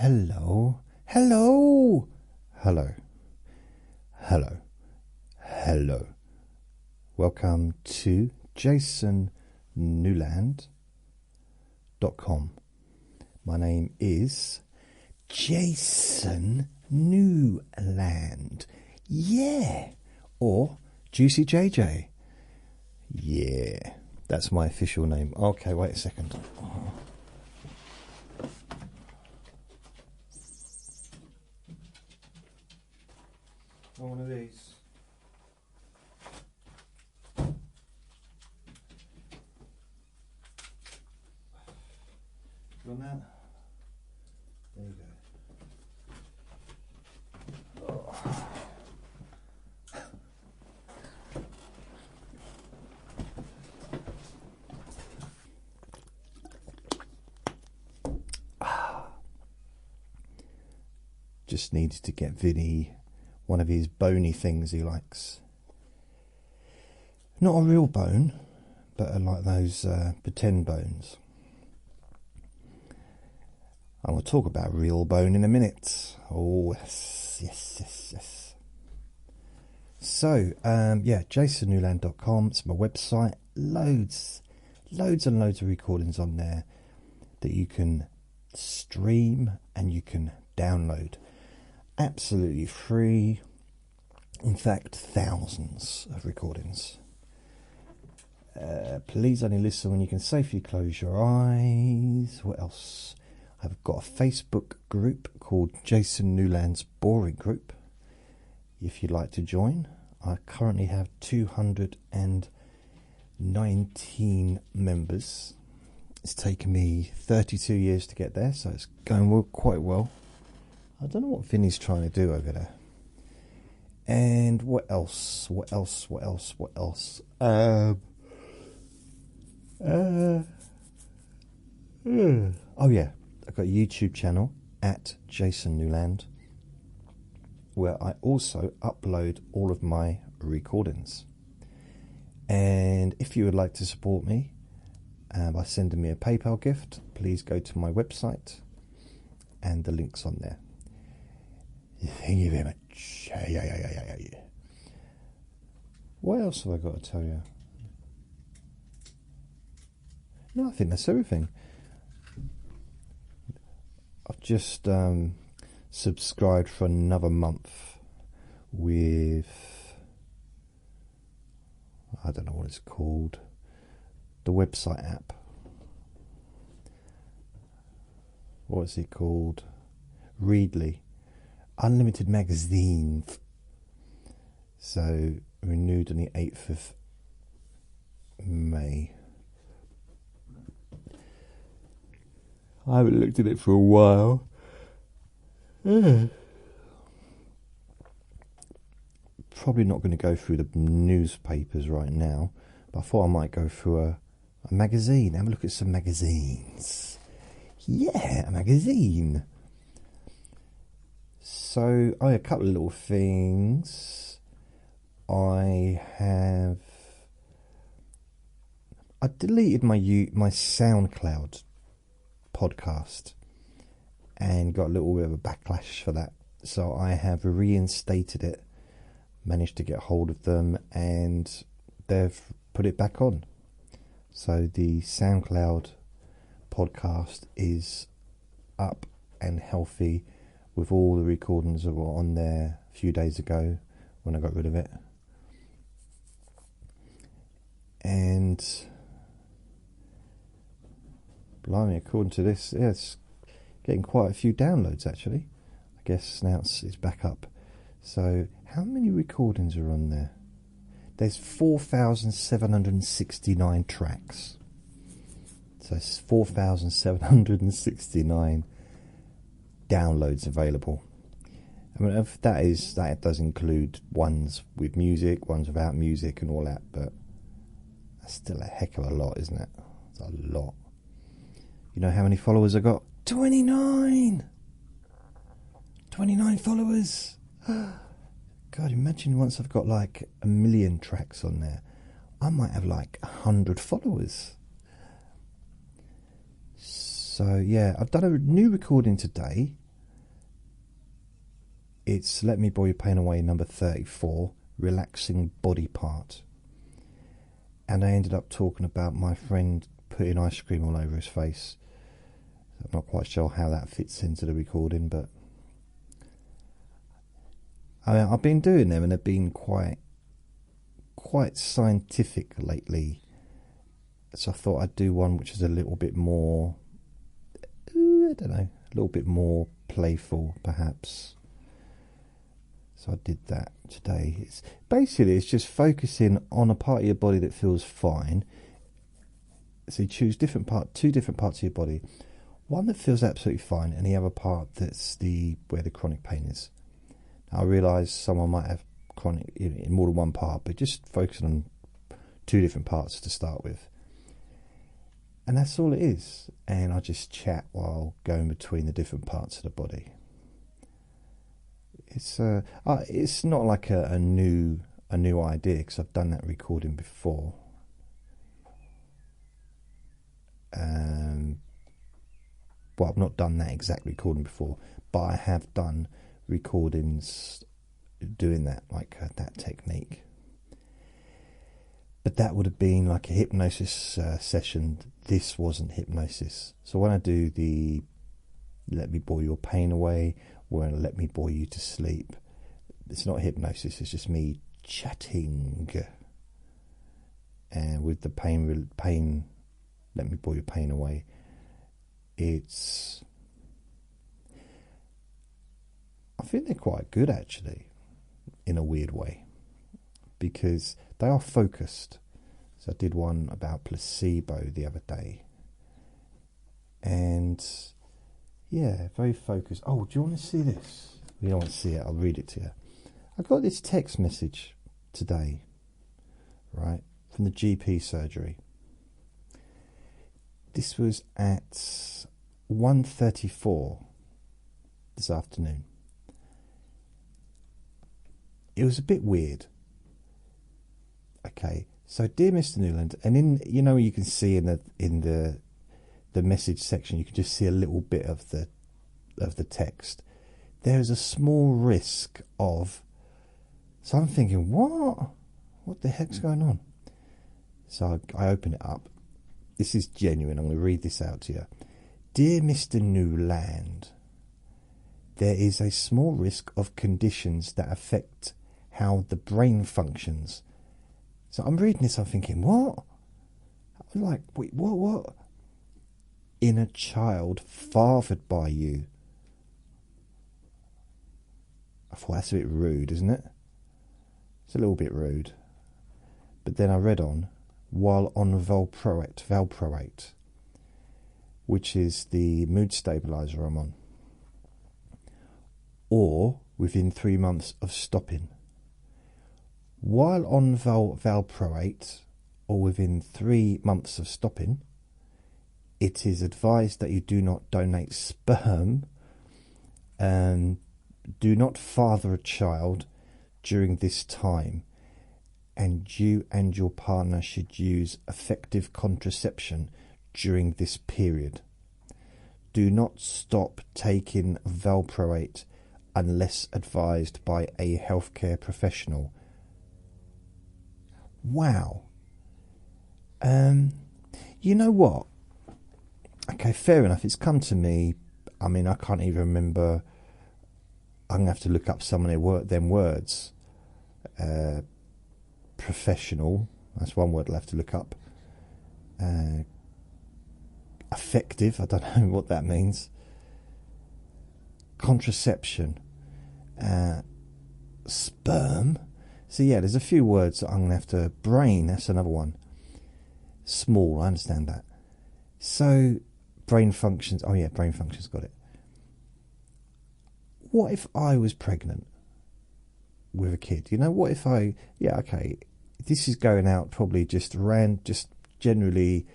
Hello, hello, hello, hello, hello. Welcome to JasonNewland.com. My name is Jason Newland. Yeah. Or Juicy JJ. Yeah. That's my official name. Okay, wait a second. One of these. You want that? There you go. Oh. Just needed to get Vinny one of his bony things he likes. Not a real bone, but like those pretend bones. I'm going to talk about real bone in a minute. Oh, yes. So, yeah, jasonnewland.com. It's my website. Loads and loads of recordings on there that you can stream and you can download. Absolutely free. In fact, thousands of recordings. Please only listen when you can safely close your eyes. What else? I've got a Facebook group called Jason Newland's Boring Group. If you'd like to join, I currently have 219 members. It's taken me 32 years to get there, so it's going quite well. I don't know what Vinny's trying to do over there. And what else? Oh yeah, I've got a YouTube channel at Jason Newland, where I also upload all of my recordings. And if you would like to support me by sending me a PayPal gift, please go to my website and the link's on there. Thank you very much. Yeah. What else have I got to tell you? No, I think that's everything. I've just subscribed for another month with, I don't know what it's called, the website app. What's it called? Readly. Unlimited magazine. So renewed on the 8th of May. I haven't looked at it for a while. Probably not going to go through the newspapers right now, but I thought I might go through a magazine. Have a look at some magazines. Yeah, a magazine. So, a couple of little things. I deleted my SoundCloud podcast and got a little bit of a backlash for that. So I have reinstated it, managed to get hold of them, and they've put it back on. So the SoundCloud podcast is up and healthy, with all the recordings that were on there a few days ago when I got rid of it. And blimey, according to this, yeah, it's getting quite a few downloads actually. I guess now it's back up. So how many recordings are on there? There's 4,769 tracks. So it's 4,769 downloads available. I mean, that does include ones with music, ones without music and all that, but that's still a heck of a lot, isn't it? It's a lot. You know how many followers I got? 29 followers. God, imagine once I've got like 1 million tracks on there, I might have like 100 followers. So yeah, I've done a new recording today It's Let Me Bore Your Pain Away, number 34, Relaxing Body Part. And I ended up talking about my friend putting ice cream all over his face. I'm not quite sure how that fits into the recording, but I've been doing them and they've been quite scientific lately. So I thought I'd do one which is a little bit more, I don't know, a little bit more playful perhaps. So I did that today. It's just focusing on a part of your body that feels fine. So you choose two different parts of your body. One that feels absolutely fine, and the other part that's where the chronic pain is. Now, I realise someone might have chronic in more than one part, but just focusing on two different parts to start with. And that's all it is. And I just chat while going between the different parts of the body. It's not like a new idea, because I've done that recording before. Well, I've not done that exact recording before, but I have done recordings doing that, like that technique. But that would have been like a hypnosis session. This wasn't hypnosis. So when I do the Let Me Bore Your Pain Away, or Let Me Bore You to Sleep, it's not hypnosis, it's just me chatting. And with the pain, Let Me Bore Your Pain Away, I think they're quite good actually, in a weird way, because they are focused. So I did one about placebo the other day, and yeah, very focused. Oh, do you want to see this? You don't want to see it, I'll read it to you. I got this text message today, right, from the GP surgery. This was at 1:34 this afternoon. It was a bit weird. Okay, so dear Mr. Newland, and you can see in the message section, you can just see a little bit of the text. There is a small risk of. So I'm thinking, what the heck's going on? So I open it up. This is genuine. I'm going to read this out to you. Dear Mr. Newland, there is a small risk of conditions that affect how the brain functions. So I'm reading this, I'm thinking, what? I'm like, wait, what? In a child fathered by you. I thought that's a bit rude, isn't it? It's a little bit rude. But then I read on, while on valproate, which is the mood stabilizer I'm on, or within 3 months of stopping. While on valproate, or within 3 months of stopping, it is advised that you do not donate sperm and do not father a child during this time, and you and your partner should use effective contraception during this period. Do not stop taking valproate unless advised by a healthcare professional. Wow. You know what? Okay, fair enough. It's come to me. I mean, I can't even remember. I'm going to have to look up some of them words. Professional. That's one word I'll have to look up. Effective. I don't know what that means. Contraception. Sperm. So yeah, there's a few words that I'm going to have to. Brain, that's another one. Small, I understand that. So, brain functions. Oh yeah, brain functions, got it. What if I was pregnant with a kid? You know, what if okay, this is going out probably just generally,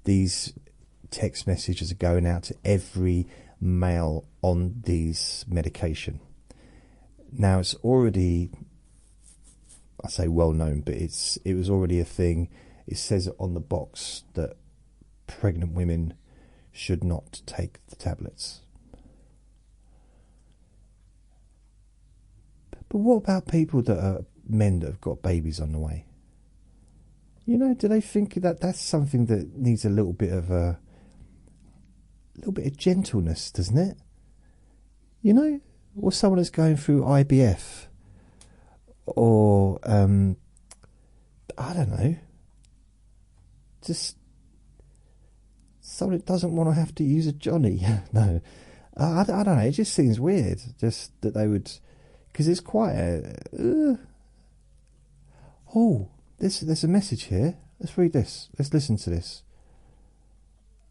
these text messages are going out to every male on these medication. Now it's already, I say well known, but it was already a thing. It says it on the box that pregnant women should not take the tablets. But what about people that are men that have got babies on the way? You know, do they think that that's something that needs a little bit of gentleness, doesn't it? You know, or someone that's going through IVF, or I don't know, just someone that doesn't want to have to use a Johnny. No, I don't know. It just seems weird, just that they would, because it's quite a. Oh, there's a message here. Let's read this. Let's listen to this.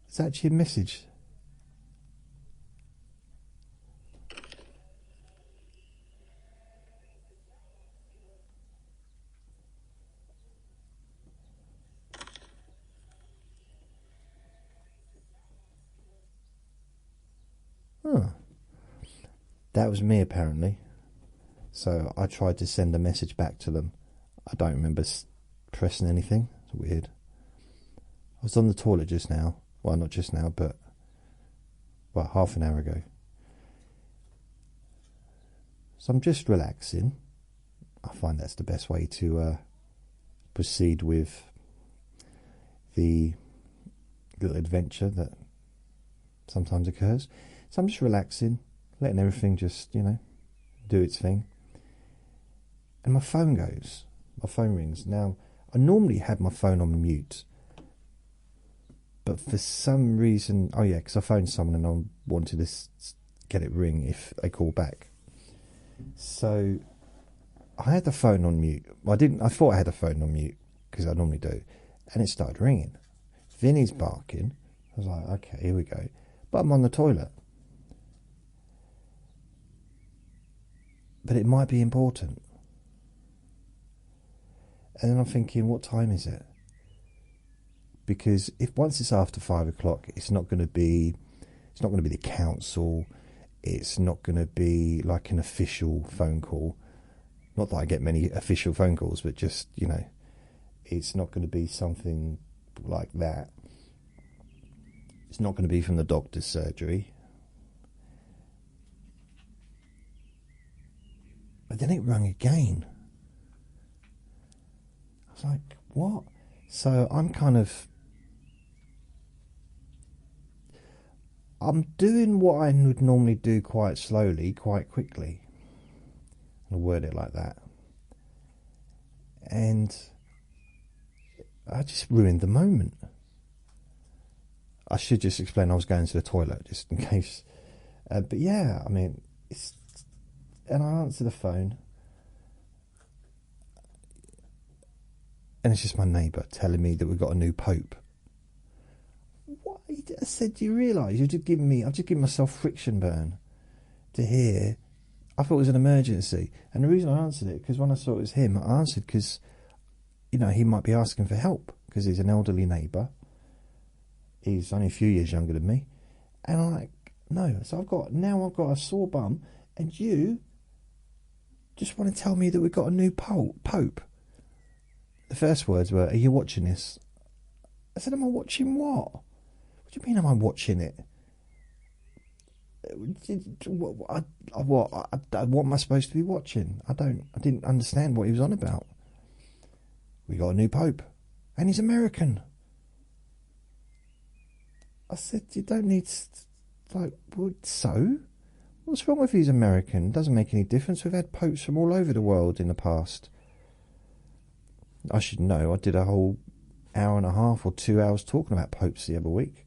It's actually a message. Huh. That was me, apparently. So I tried to send a message back to them. I don't remember pressing anything. It's weird. I was on the toilet just now. Well, not just now, but well, half an hour ago. So I'm just relaxing. I find that's the best way to proceed with the little adventure that sometimes occurs. So I'm just relaxing, letting everything just, you know, do its thing. And my phone goes. My phone rings. Now, I normally have my phone on mute. But for some reason... Oh, yeah, because I phoned someone and I wanted to get it ring if they call back. So, I had the phone on mute. Well, I didn't. I thought I had the phone on mute, because I normally do. And it started ringing. Vinny's barking. I was like, okay, here we go. But I'm on the toilet. But it might be important. And then I'm thinking, what time is it? Because if once it's after 5 o'clock, it's not going to be the council. It's not going to be like an official phone call. Not that I get many official phone calls, but just, you know, it's not going to be something like that. It's not going to be from the doctor's surgery. But then it rang again. I was like, what? So I'm doing what I would normally do quite slowly, quite quickly. I'll word it like that. And I just ruined the moment. I should just explain I was going to the toilet, just in case. But yeah, I mean, and I answer the phone. And it's just my neighbour telling me that we've got a new pope. What? I said, do you realise I've just given myself friction burn to hear. I thought it was an emergency. And the reason I answered it, because when I saw it was him, I answered because, you know, he might be asking for help, because he's an elderly neighbour. He's only a few years younger than me. And I'm like, no. So I've got a sore bum, and you just want to tell me that we've got a new pope. The first words were, are you watching this? I said, am I watching what? What do you mean, am I watching it? What am I supposed to be watching? I didn't understand what he was on about. We got a new pope, and he's American. I said, you don't need, so? What's wrong with he's American? It doesn't make any difference. We've had popes from all over the world in the past. I should know. I did a whole hour and a half or 2 hours talking about popes the other week.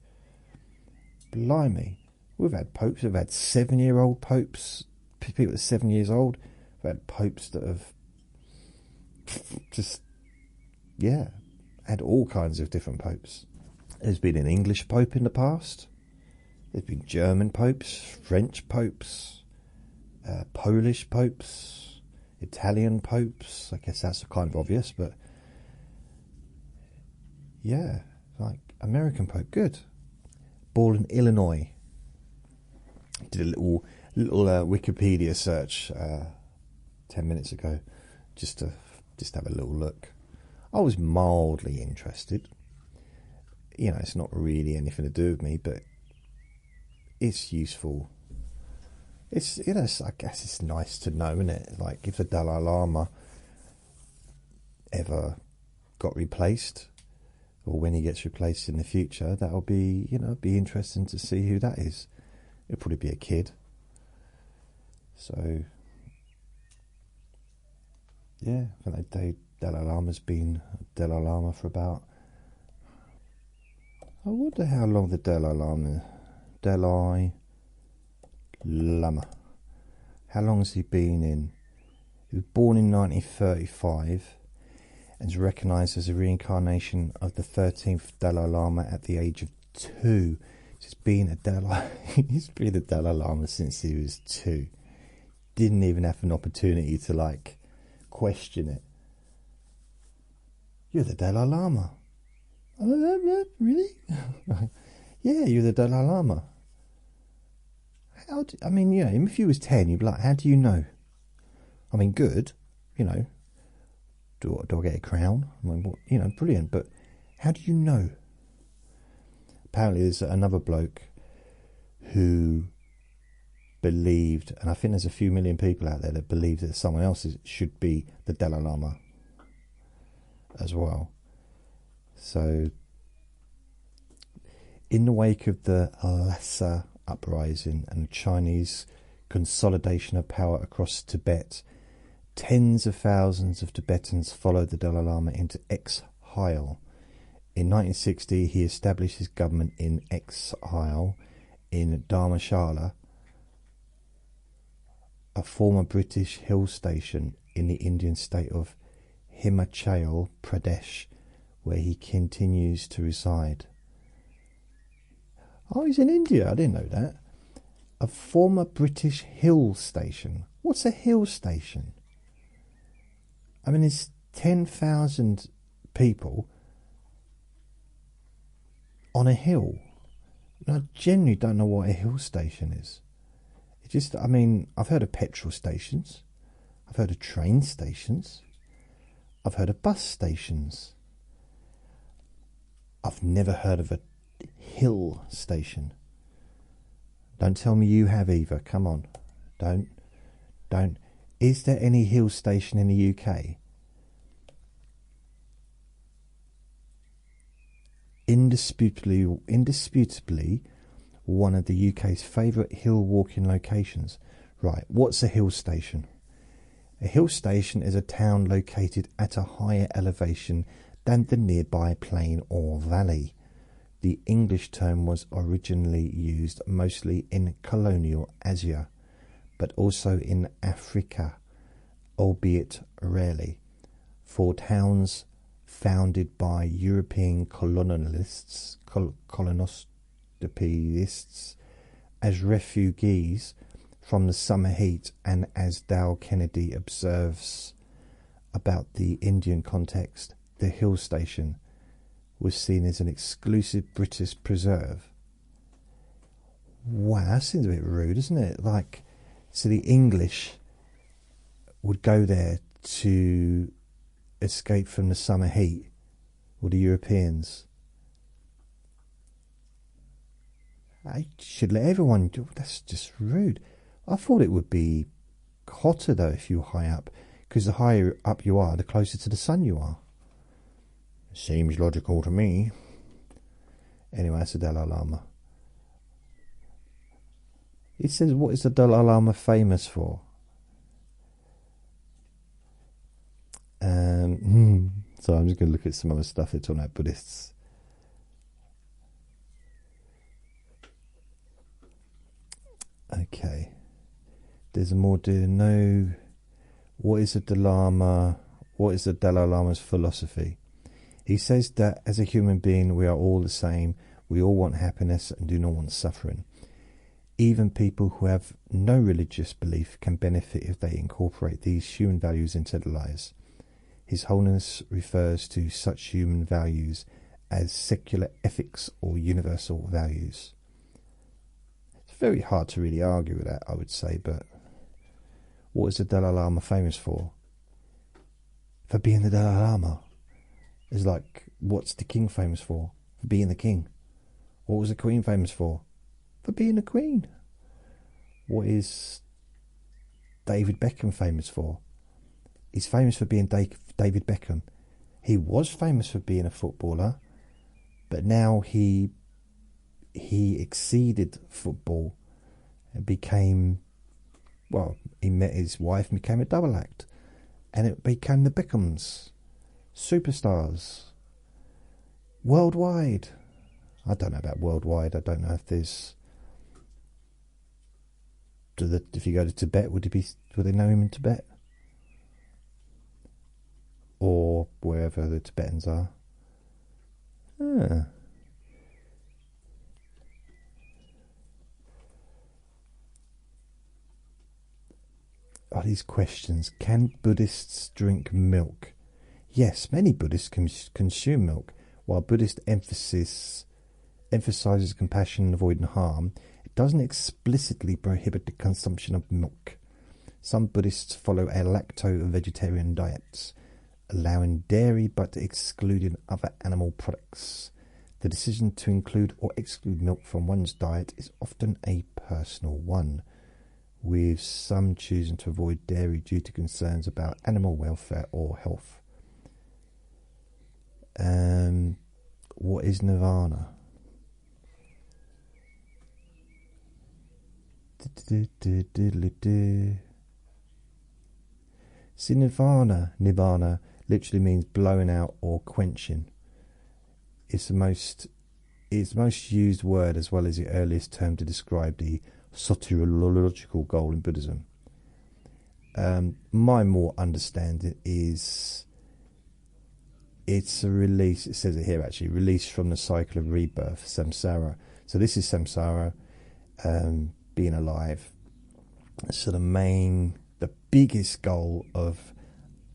Blimey. We've had popes. We've had 7-year-old popes. People that are 7 years old. We've had popes that have just, yeah, had all kinds of different popes. There's been an English pope in the past. There's been German popes, French popes, Polish popes, Italian popes. I guess that's kind of obvious, but yeah, like American pope, good. Born in Illinois. Did a little Wikipedia search 10 minutes ago, just to have a little look. I was mildly interested. You know, it's not really anything to do with me, but it's useful It's, you know, I guess it's nice to know, isn't it? Like, if the Dalai Lama ever got replaced, or when he gets replaced in the future, that'll be, you know, be interesting to see who that is. It'll probably be a kid. So, yeah, I think Dalai Lama's been Dalai Lama for about. I wonder how long the Dalai Lama. How long has he been in? He was born in 1935 and is recognised as a reincarnation of the 13th Dalai Lama at the age of 2. He's been a Dalai Lama since he was 2. Didn't even have an opportunity to, like, question it. You're the Dalai Lama. Really? Yeah, you're the Dalai Lama. I mean, you know, if you was 10, you'd be like, how do you know? I mean, good, you know. Do I get a crown? I mean, you know, brilliant, but how do you know? Apparently there's another bloke who believed, and I think there's a few million people out there that believe that someone else should be the Dalai Lama as well. So, in the wake of the Lhasa uprising and Chinese consolidation of power across Tibet, tens of thousands of Tibetans followed the Dalai Lama into exile. In 1960, he established his government in exile in Dharamshala, a former British hill station in the Indian state of Himachal Pradesh, where he continues to reside. Oh, he's in India. I didn't know that. A former British hill station. What's a hill station? I mean, it's 10,000 people on a hill. I genuinely don't know what a hill station is. It just, I mean, I've heard of petrol stations. I've heard of train stations. I've heard of bus stations. I've never heard of a hill station. Don't tell me you have either. Come on. Don't. Is there any hill station in the UK? Indisputably one of the UK's favourite hill walking locations. Right, what's a hill station? A hill station is a town located at a higher elevation than the nearby plain or valley. The English term was originally used mostly in colonial Asia, but also in Africa, albeit rarely, for towns founded by European colonists as refugees from the summer heat, and as Dale Kennedy observes about the Indian context, the hill station was seen as an exclusive British preserve. Wow, that seems a bit rude, isn't it? Like, so the English would go there to escape from the summer heat, or the Europeans. I should let everyone do. That's just rude. I thought it would be hotter though if you're high up, because the higher up you are, the closer to the sun you are. Seems logical to me. Anyway, that's the Dalai Lama. It says, what is the Dalai Lama famous for? So I'm just going to look at some other stuff they're talking about Buddhists. Okay. There's more. Do you know what is the Dalai Lama's philosophy? He says that as a human being, we are all the same. We all want happiness and do not want suffering. Even people who have no religious belief can benefit if they incorporate these human values into their lives. His Holiness refers to such human values as secular ethics or universal values. It's very hard to really argue with that, I would say, but what is the Dalai Lama famous for? For being the Dalai Lama. It's like, what's the king famous for? For being the king. What was the queen famous for? For being the queen. What is David Beckham famous for? He's famous for being David Beckham. He was famous for being a footballer, but now he exceeded football and became, well, he met his wife and became a double act, and it became the Beckhams, superstars, worldwide. I don't know about worldwide. I don't know if there's. If you go to Tibet, would they know him in Tibet, or wherever the Tibetans are? Are these questions? Can Buddhists drink milk? Yes, many Buddhists consume milk. While Buddhist emphasizes compassion and avoiding harm, it doesn't explicitly prohibit the consumption of milk. Some Buddhists follow a lacto-vegetarian diet, allowing dairy but excluding other animal products. The decision to include or exclude milk from one's diet is often a personal one, with some choosing to avoid dairy due to concerns about animal welfare or health. What is nirvana? See, nirvana literally means blowing out or quenching. It's the most used word, as well as the earliest term to describe the soteriological goal in Buddhism. My more understanding is it's a release. It says it here actually, release from the cycle of rebirth, samsara. So this is samsara, being alive. So the biggest goal of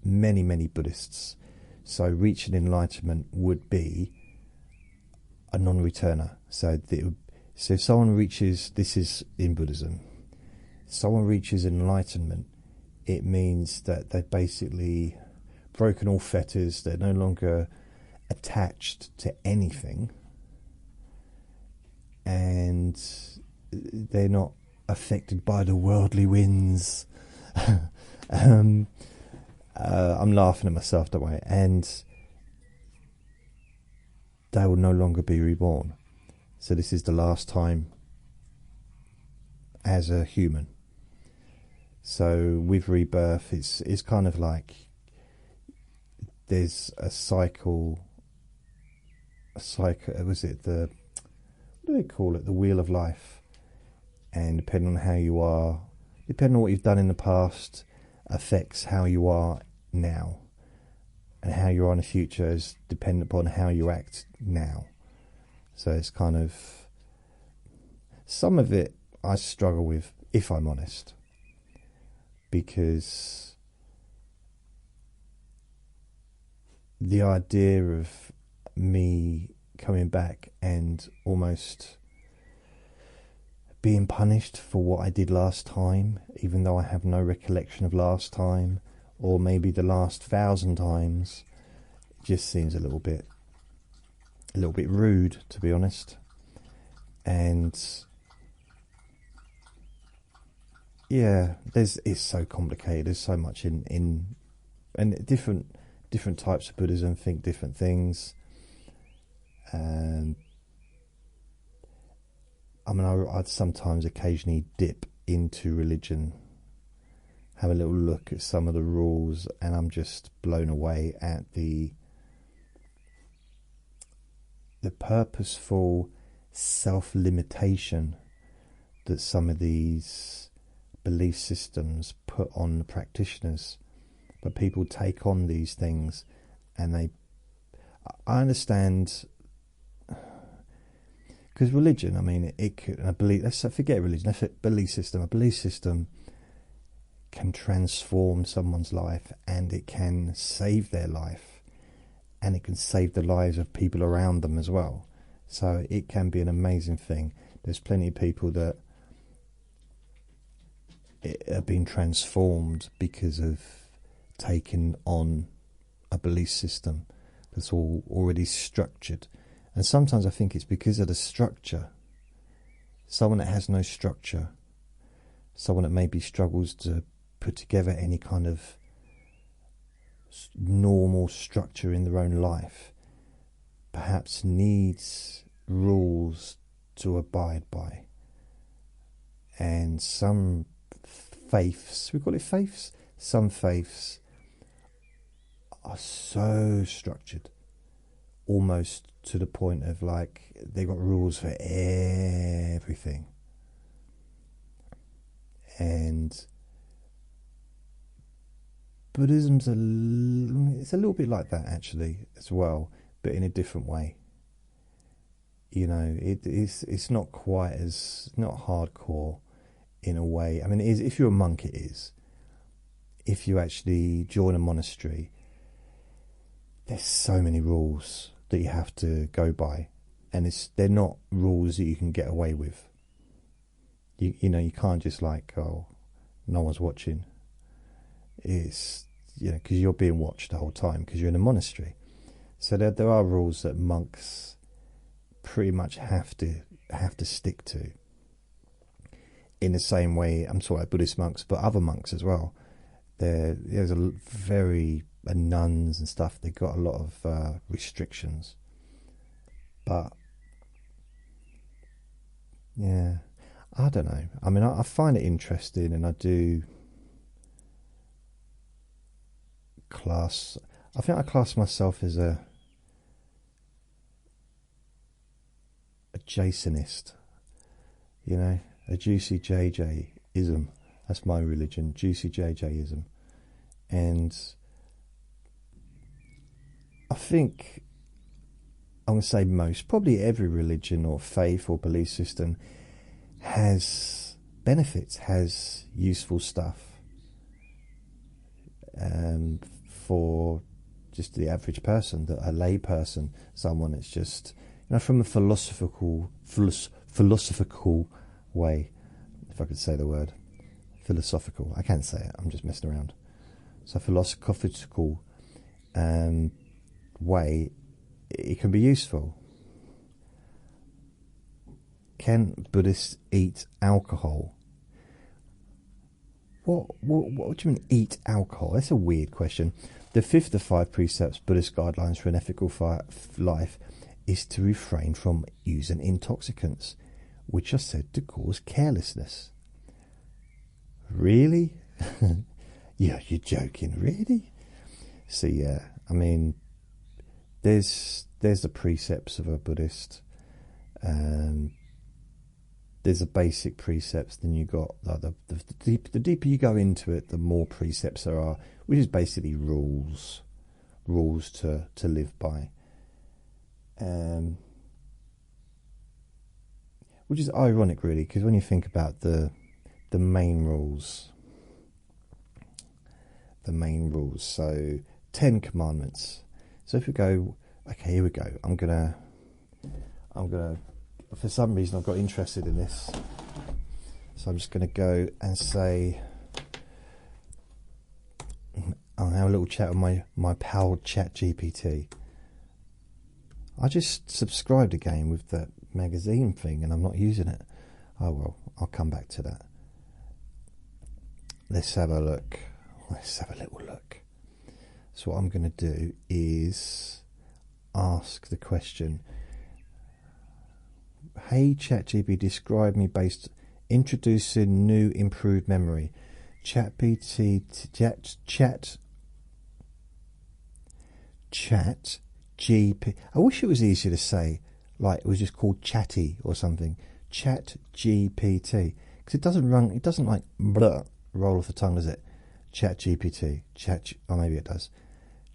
many Buddhists, so reaching enlightenment, would be a non-returner. So if someone reaches, this is in Buddhism, someone reaches enlightenment, it means that they've basically broken all fetters. They're no longer attached to anything, and they're not affected by the worldly winds. I'm laughing at myself, don't I? And they will no longer be reborn. So this is the last time as a human. So with rebirth, it's kind of like there's a cycle. Was it what do they call it? The wheel of life. And depending on how you are, depending on what you've done in the past, affects how you are now. And how you are in the future is dependent upon how you act now. So it's kind of, some of it I struggle with, if I'm honest, because the idea of me coming back and almost being punished for what I did last time, even though I have no recollection of last time, or maybe the last 1,000 times, just seems a little bit rude, to be honest. And yeah, it's so complicated. There's so much in and different types of Buddhism think different things. I mean, I'd sometimes occasionally dip into religion, have a little look at some of the rules, and I'm just blown away at the purposeful self-limitation that some of these belief systems put on the practitioners. But people take on these things, and I understand, because religion, I mean, it could, I believe, let's forget religion, let's forget belief system. A belief system can transform someone's life, and it can save their life, and it can save the lives of people around them as well. So it can be an amazing thing. There's plenty of people that have been transformed because of taking on a belief system that's all already structured. And sometimes I think it's because of the structure. Someone that has no structure, someone that maybe struggles to put together any kind of normal structure in their own life, perhaps needs rules to abide by. And some faiths, we call it faiths, some faiths are so structured, almost to the point of like they've got rules for everything. And Buddhism's it's a little bit like that actually as well, but in a different way. You know, it's not quite as, not hardcore in a way. I mean, it is, if you're a monk, it is. If you actually join a monastery, there's so many rules that you have to go by, and they're not rules that you can get away with. You know, you can't just like, oh, no one's watching. It's, you know, because you're being watched the whole time because you're in a monastery. So there are rules that monks pretty much have to stick to. In the same way, I'm talking about Buddhist monks, but other monks as well. There's nuns and stuff. They've got a lot of restrictions. But yeah, I don't know. I mean, I find it interesting, and I do class. I think I class myself as a Jasonist. You know, a Juicy JJ-ism. That's my religion, Juicy JJ-ism. And I think I'm going to say most, probably every religion or faith or belief system has benefits, has useful stuff for just the average person, a lay person, someone that's just, you know, from a philosophical way, if I could say the word. Philosophical, I can't say it, I'm just messing around. So philosophical way, it can be useful. Can Buddhists eat alcohol? What do you mean eat alcohol? That's a weird question. The fifth of 5 precepts, Buddhist guidelines for an ethical life, is to refrain from using intoxicants, which are said to cause carelessness. Really? Yeah, you're joking, really? So yeah, I mean, there's the precepts of a Buddhist. There's the basic precepts. Then you got the deeper you go into it, the more precepts there are, which is basically rules to live by. Which is ironic, really, because when you think about the main rules, so 10 commandments. So if we go, okay, here we go. I'm gonna. For some reason, I've got interested in this, so I'm just gonna go and say, I'll have a little chat with my pal ChatGPT. I just subscribed again with that magazine thing, and I'm not using it. Oh well, I'll come back to that. Let's have a look. Let's have a little look. So what I'm going to do is ask the question, hey ChatGPT, describe me based introducing new improved memory. ChatGPT I wish it was easier to say, like it was just called Chatty or something. ChatGPT, because it doesn't like blah, roll off the tongue, does it? ChatGPT, or maybe it does.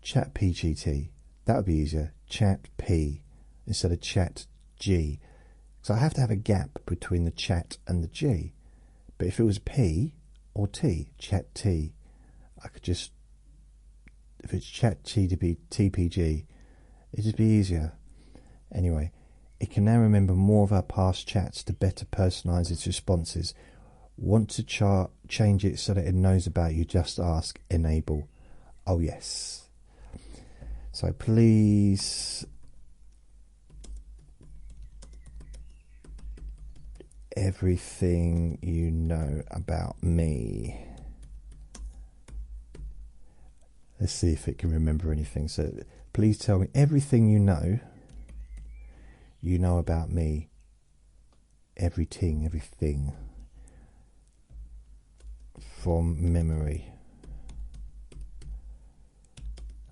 ChatPGT, that would be easier. Chat P instead of Chat G. So I have to have a gap between the chat and the G. But if it was P or T, Chat T, I could just, if it's Chat TPG, it'd just be easier. Anyway, it can now remember more of our past chats to better personalise its responses. Want to change it so that it knows about you? Just ask enable. Oh yes. So please everything you know about me. Let's see if it can remember anything. So please tell me everything you know about me. Everything from memory,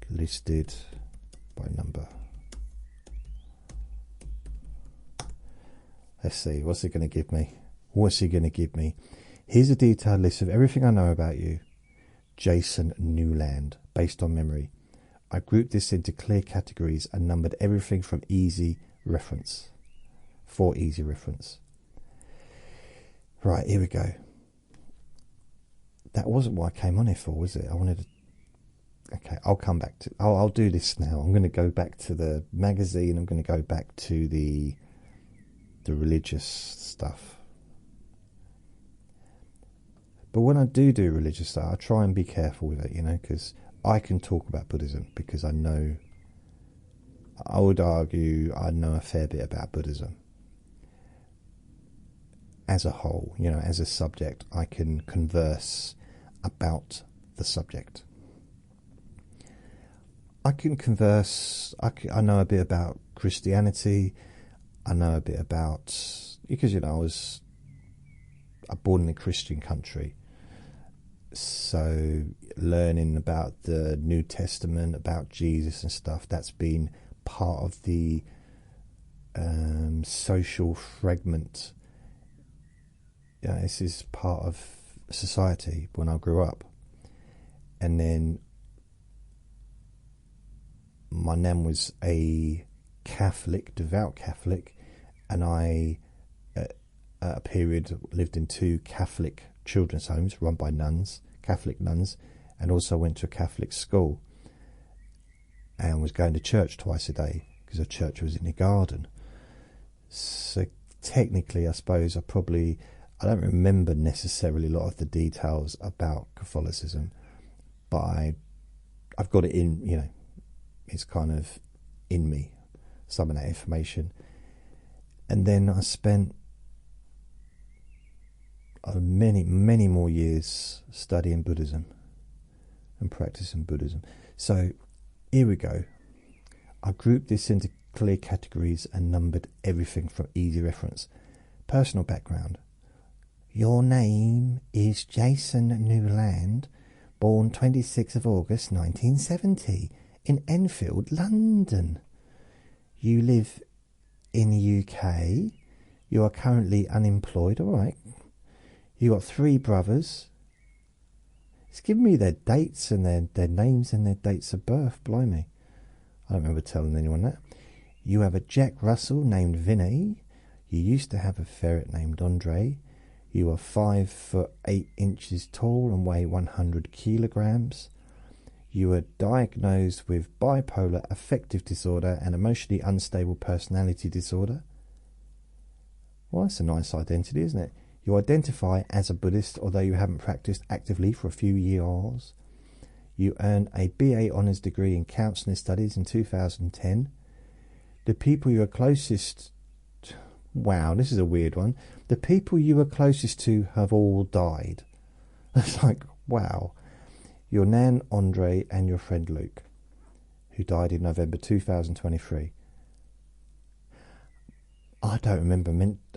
listed by number. Let's see, what's it going to give me? Here's a detailed list of everything I know about you. Jason Newland, based on memory. I grouped this into clear categories and numbered everything from easy reference. For easy reference. Right, here we go. That wasn't what I came on here for, was it? I wanted to... Okay, I'll come back to... I'll do this now. I'm going to go back to the magazine. I'm going to go back to the religious stuff. But when I do religious stuff, I try and be careful with it, you know, because I can talk about Buddhism because I would argue I know a fair bit about Buddhism. As a whole, you know, as a subject, I can converse about the subject. I can converse, I know a bit about Christianity, I know a bit about, because, you know, I was born in a Christian country, so learning about the New Testament, about Jesus and stuff, that's been part of the social fragment. You know, this is part of society when I grew up. And then my nan was a Catholic, devout Catholic, and I at a period lived in 2 Catholic children's homes run by nuns, Catholic nuns, and also went to a Catholic school and was going to church twice a day because the church was in the garden. So technically, I suppose I don't remember necessarily a lot of the details about Catholicism, but I've got it in, you know, it's kind of in me, some of that information. And then I spent many more years studying Buddhism and practicing Buddhism. So here we go. I grouped this into clear categories and numbered everything from easy reference. Personal background. Your name is Jason Newland, born 26th of August 1970 in Enfield, London. You live in the UK. You are currently unemployed, alright. You got 3 brothers. It's giving me their dates and their names and their dates of birth, blimey. I don't remember telling anyone that. You have a Jack Russell named Vinny. You used to have a ferret named Andre. You are 5 foot 8 inches tall and weigh 100 kilograms. You were diagnosed with bipolar affective disorder and emotionally unstable personality disorder. Well, that's a nice identity, isn't it? You identify as a Buddhist, although you haven't practiced actively for a few years. You earned a BA Honours degree in Counselling Studies in 2010. The people you are closest... Wow, this is a weird one. The people you were closest to have all died. It's like, wow. Your nan, Andre, and your friend Luke, who died in November 2023. I don't remember...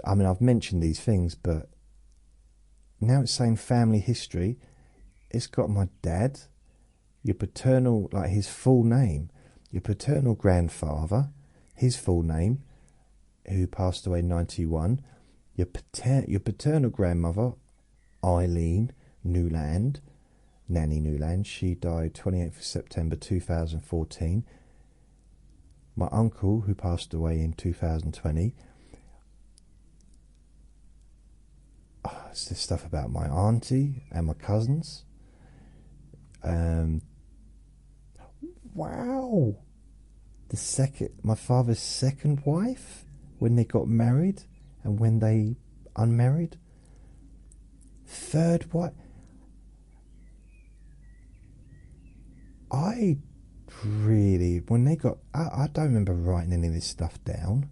I mean, I've mentioned these things, but now it's saying family history. It's got my dad, your paternal, like his full name, your paternal grandfather, his full name, who passed away in 91, your paternal grandmother, Eileen Newland, Nanny Newland, she died 28th of September 2014. My uncle, who passed away in 2020. It's this stuff about my auntie and my cousins. Wow! My father's second wife, when they got married and when they unmarried. Third wife. I really, when they got, I don't remember writing any of this stuff down,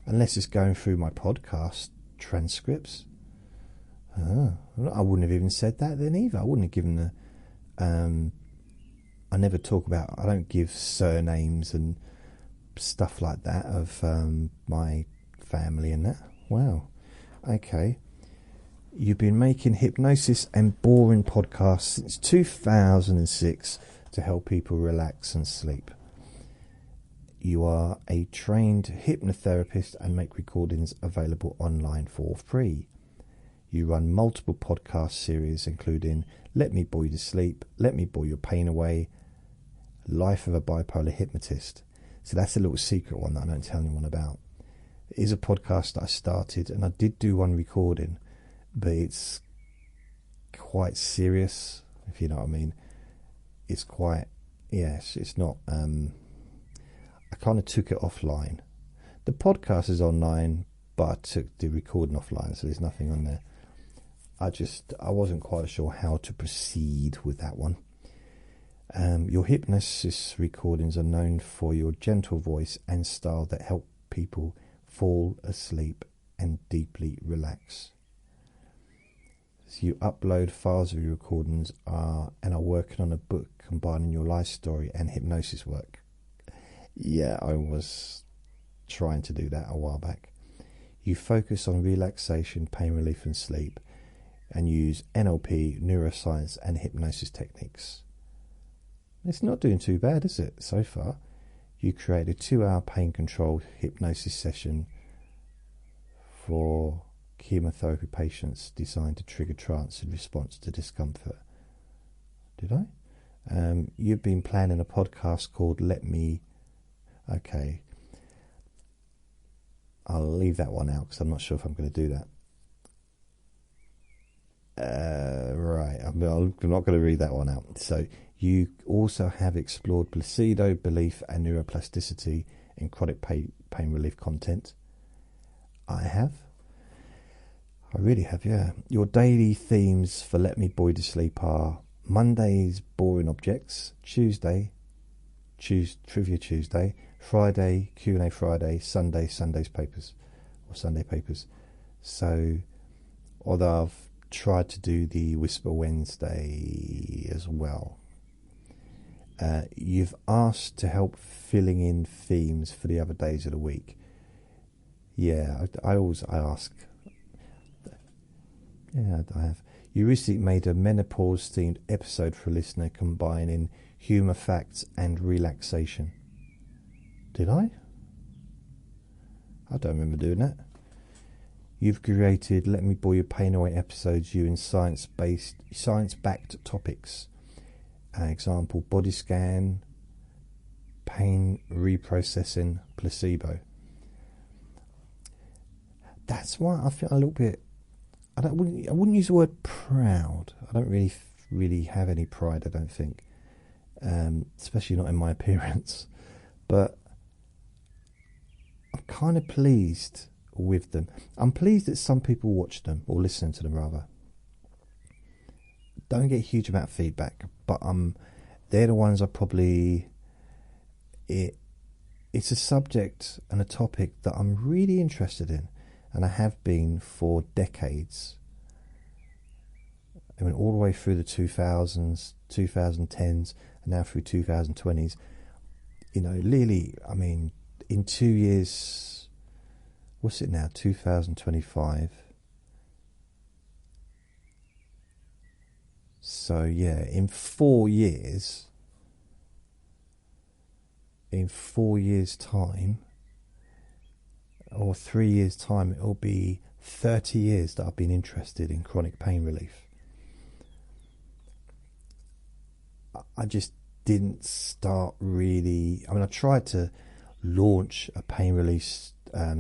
unless it's going through my podcast transcripts. I wouldn't have even said that then either. I wouldn't have given the I never talk about, I don't give surnames and stuff like that of my family and that. Wow. Okay. You've been making hypnosis and boring podcasts since 2006 to help people relax and sleep. You are a trained hypnotherapist and make recordings available online for free. You run multiple podcast series including Let Me Bore You to Sleep, Let Me Bore Your Pain Away, Life of a Bipolar Hypnotist. So that's a little secret one that I don't tell anyone about. It is a podcast that I started, and I did do one recording, but it's quite serious, if you know what I mean. It's quite, yes, it's not, I kind of took it offline. The podcast is online, but I took the recording offline, so there's nothing on there. I wasn't quite sure how to proceed with that one. Your hypnosis recordings are known for your gentle voice and style that help people fall asleep and deeply relax. So you upload files of your recordings and are working on a book combining your life story and hypnosis work. Yeah, I was trying to do that a while back. You focus on relaxation, pain relief and sleep, and use NLP, neuroscience and hypnosis techniques. It's not doing too bad, is it, so far? You create a 2-hour pain control hypnosis session for chemotherapy patients designed to trigger trance in response to discomfort. Did I? You've been planning a podcast called Let Me... Okay. I'll leave that one out because I'm not sure if I'm going to do that. Right, I'm not going to read that one out. So you also have explored placebo belief and neuroplasticity in chronic pain relief content. I have. I really have, yeah. Your daily themes for Let Me Bore You to Sleep are Mondays, boring objects, Trivia Tuesday, Friday, Q&A Friday, Sunday papers, or Sunday papers. So, although I've tried to do the Whisper Wednesday as well. You've asked to help filling in themes for the other days of the week. Yeah, I ask. Yeah, I have. You recently made a menopause-themed episode for a listener combining humour, facts and relaxation. Did I? I don't remember doing that. You've created Let Me Bore Your Pain Away episodes using science-backed topics. Example, body scan, pain reprocessing, placebo. That's why I feel a little bit... I wouldn't use the word proud. I don't really have any pride, I don't think. Especially not in my appearance. But I'm kind of pleased with them. I'm pleased that some people watch them, or listen to them rather. Don't get a huge amount of feedback, but they're the ones I probably... It's a subject and a topic that I'm really interested in, and I have been for decades. I mean, all the way through the 2000s, 2010s, and now through 2020s. You know, Lily, I mean, in 2 years, what's it now, 2025? So, yeah, in 4 years, time, or 3 years' time, it'll be 30 years that I've been interested in chronic pain relief. I just didn't start really... I mean, I tried to launch a pain relief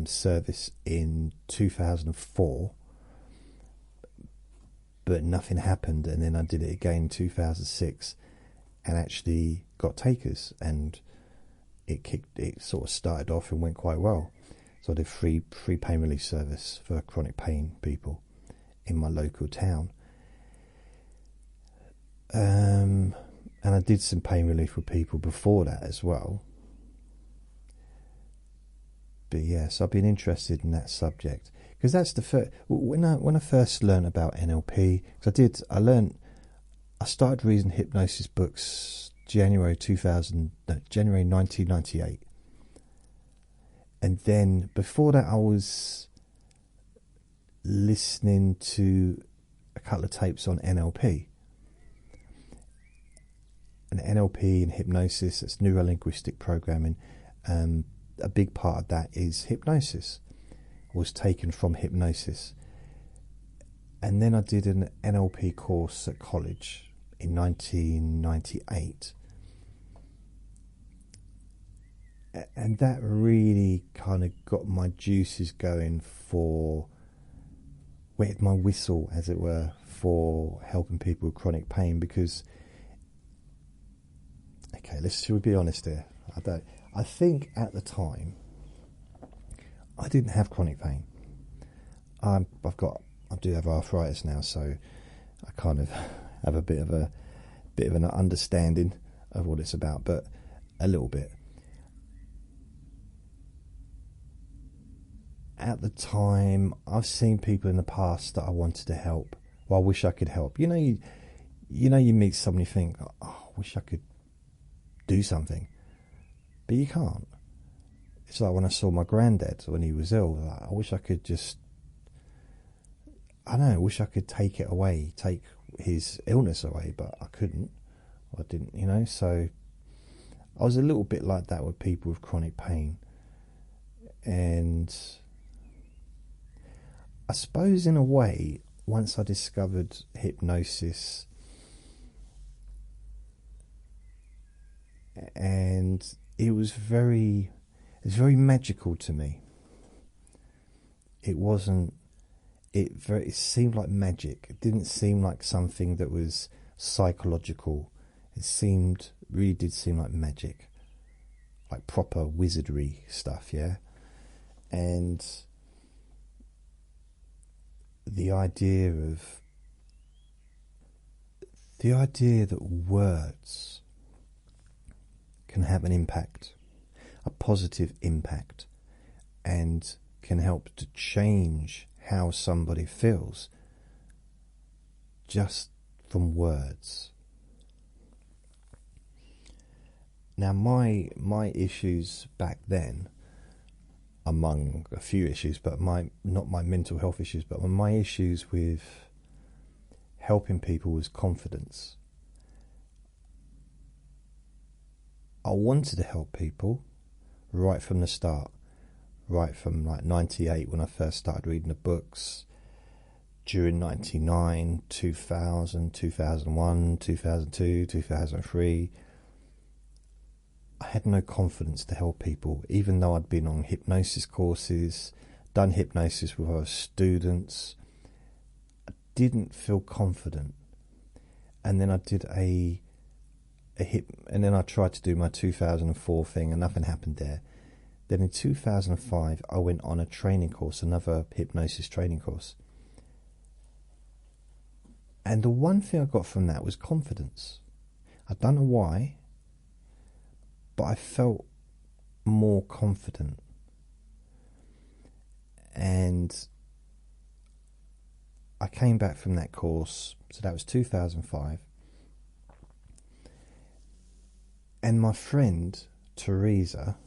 service in 2004, but nothing happened, and then I did it again in 2006 and actually got takers, and it sort of started off and went quite well. So I did free pain relief service for chronic pain people in my local town. And I did some pain relief with people before that as well. But yes, I've been interested in that subject because that's the first. When I first learned about NLP, because I started reading hypnosis books January 1998, and then before that I was listening to a couple of tapes on NLP. And NLP and hypnosis, that's neuro-linguistic programming. A big part of that is hypnosis, was taken from hypnosis. And then I did an NLP course at college in 1998. And that really kind of got my juices going for, wet my whistle, as it were, for helping people with chronic pain. Because, okay, should we be honest here? I think at the time I didn't have chronic pain. I do have arthritis now, so I kind of have a bit of an understanding of what it's about, but a little bit. At the time, I've seen people in the past that I wanted to help. Well, I wish I could help. You meet someone, you think, oh, I wish I could do something, but you can't. It's like when I saw my granddad when he was ill. Like, I wish I could just, I wish I could take it away, take his illness away, but I couldn't. I didn't, so I was a little bit like that with people with chronic pain. And I suppose in a way, once I discovered hypnosis, and it was very magical to me. It seemed like magic. It didn't seem like something that was psychological. It really did seem like magic, like proper wizardry stuff, yeah. And the idea that words can have an impact, a positive impact, and can help to change how somebody feels just from words. Now, my issues back then, among a few issues, but not my mental health issues, but my issues with helping people was confidence. I wanted to help people right from the start, right from like 98 when I first started reading the books, during 99, 2000, 2001, 2002, 2003. I had no confidence to help people, even though I'd been on hypnosis courses, done hypnosis with other students. I didn't feel confident. And then I did and then I tried to do my 2004 thing, and nothing happened there. Then in 2005, I went on a training course, another hypnosis training course. And the one thing I got from that was confidence. I don't know why, but I felt more confident. And I came back from that course, so that was 2005. And my friend, Teresa,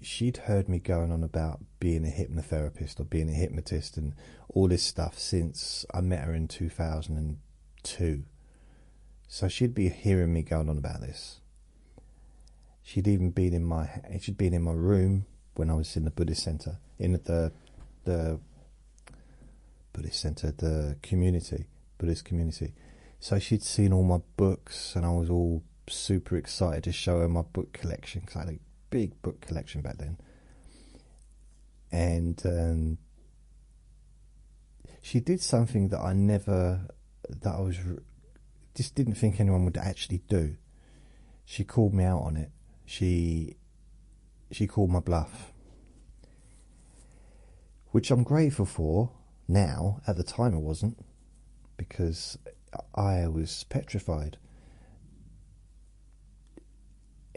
she'd heard me going on about being a hypnotherapist or being a hypnotist and all this stuff since I met her in 2002. So she'd be hearing me going on about this. She'd even been in my room when I was in the Buddhist Center, in the Buddhist Center, the community, Buddhist community. So she'd seen all my books, and I was all super excited to show her my book collection, because I had a big book collection back then. And she did something that I just didn't think anyone would actually do. She called me out on it. She called my bluff, which I'm grateful for now. At the time I wasn't, because I was petrified.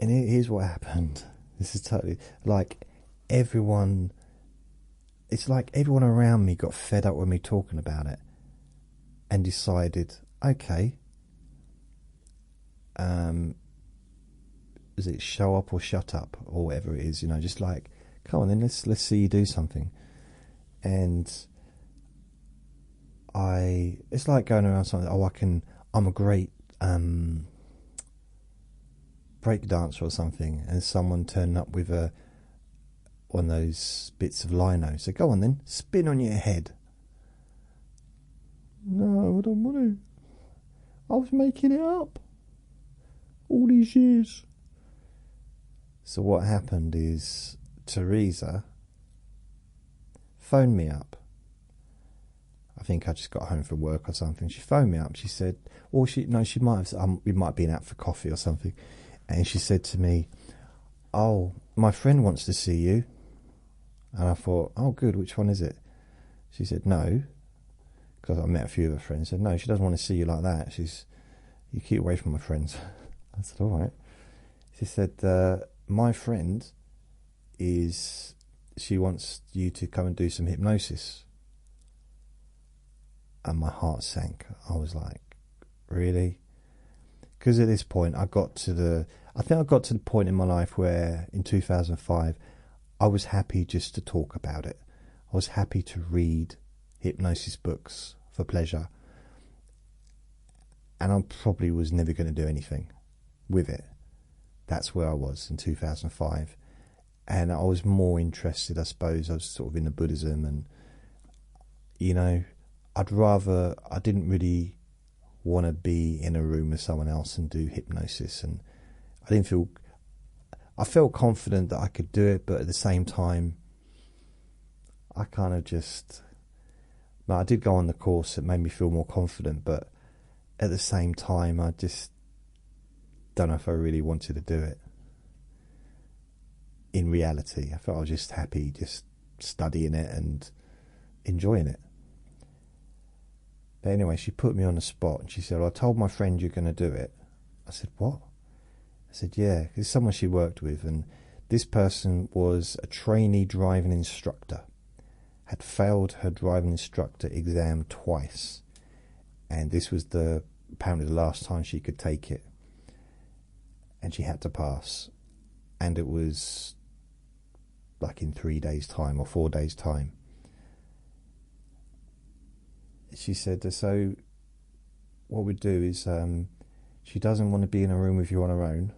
And here's what happened. This is totally like, everyone, it's like everyone around me got fed up with me talking about it and decided, okay, is it show up or shut up or whatever it is, just like, come on then, let's see you do something. And it's like going around something, I'm a great break dancer or something, and someone turning up with one of those bits of lino, so go on then, spin on your head. No, I don't want to. I was making it up all these years. So what happened is Teresa phoned me up. I think I just got home from work or something. She phoned me up. She said, she might have, we might have been out for coffee or something. And she said to me, oh, my friend wants to see you. And I thought, oh, good, which one is it? She said, no, because I met a few of her friends. She said, no, she doesn't want to see you like that. You keep away from my friends. I said, all right. She said, my friend she wants you to come and do some hypnosis. And my heart sank. I was like, really? Because at this point, I think I got to the point in my life where in 2005, I was happy just to talk about it. I was happy to read hypnosis books for pleasure. And I probably was never going to do anything with it. That's where I was in 2005. And I was more interested, I suppose, I was sort of into Buddhism, and, I didn't really want to be in a room with someone else and do hypnosis. And I felt confident that I could do it, but at the same time, I kind of I did go on the course. It made me feel more confident, but at the same time, I just don't know if I really wanted to do it. In reality, I felt I was just happy just studying it and enjoying it. But anyway, she put me on the spot and she said, I told my friend you're going to do it. I said, what? I said, yeah, because it's someone she worked with, and this person was a trainee driving instructor, had failed her driving instructor exam twice, and this was apparently the last time she could take it, and she had to pass, and it was like in 3 days' time or 4 days' time. She said, so what we'd do is she doesn't want to be in a room with you on her own,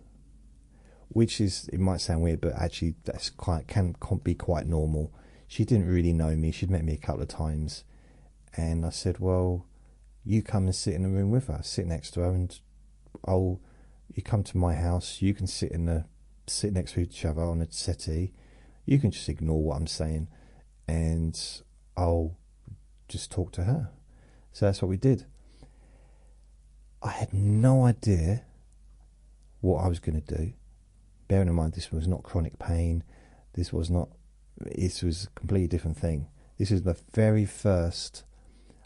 which is, it might sound weird, but actually that's can be quite normal. She didn't really know me. She'd met me a couple of times, and I said, well, you come and sit in the room with her, sit next to her, and you come to my house, you can sit next to each other on a settee, you can just ignore what I'm saying, and I'll just talk to her. So that's what we did. I had no idea what I was going to do. Bearing in mind, this was not chronic pain. This was a completely different thing. This is the very first,